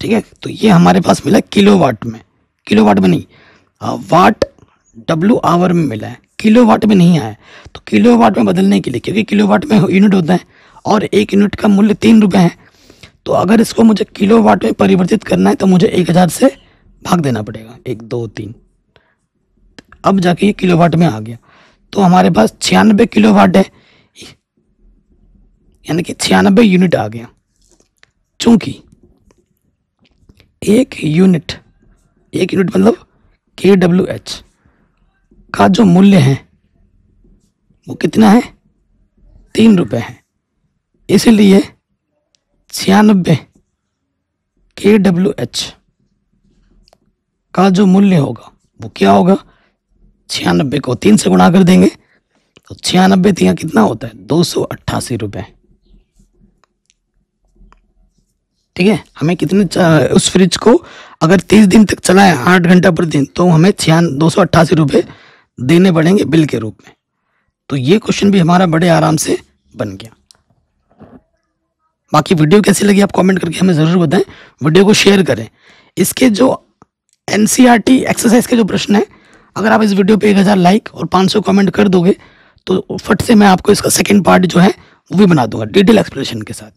ठीक है। तो ये हमारे पास मिला किलोवाट में, किलोवाट में नहीं, वाट W आवर में मिला है, किलोवाट में नहीं आया। तो किलोवाट में बदलने के लिए, क्योंकि किलोवाट में यूनिट होता है और 1 यूनिट का मूल्य 3 रुपये है, तो अगर इसको मुझे किलोवाट में परिवर्तित करना है तो मुझे 1000 से भाग देना पड़ेगा, 1 2 3, अब जाके ये किलोवाट में आ गया। तो हमारे पास 96 किलोवाट है, यानी कि 96 यूनिट आ गया। चूंकि 1 यूनिट मतलब kWh का जो मूल्य है वो कितना है, 3 रुपये है, इसलिए 96 kWh का जो मूल्य होगा वो क्या होगा, 96 को 3 से गुणा कर देंगे तो 96 तिया कितना होता है, 288 रुपये, ठीक है। हमें कितने उस फ्रिज को अगर 30 दिन तक चलाए, 8 घंटा प्रतिदिन, तो हमें 288 रुपये देने पड़ेंगे बिल के रूप में। तो ये क्वेश्चन भी हमारा बड़े आराम से बन गया। बाकी वीडियो कैसी लगी आप कमेंट करके हमें ज़रूर बताएं, वीडियो को शेयर करें। इसके जो NCERT एक्सरसाइज के जो प्रश्न है, अगर आप इस वीडियो पे 1000 लाइक और 500 कमेंट कर दोगे तो फट से मैं आपको इसका सेकंड पार्ट जो है वो भी बना दूंगा डिटेल एक्सप्लेनेशन के साथ।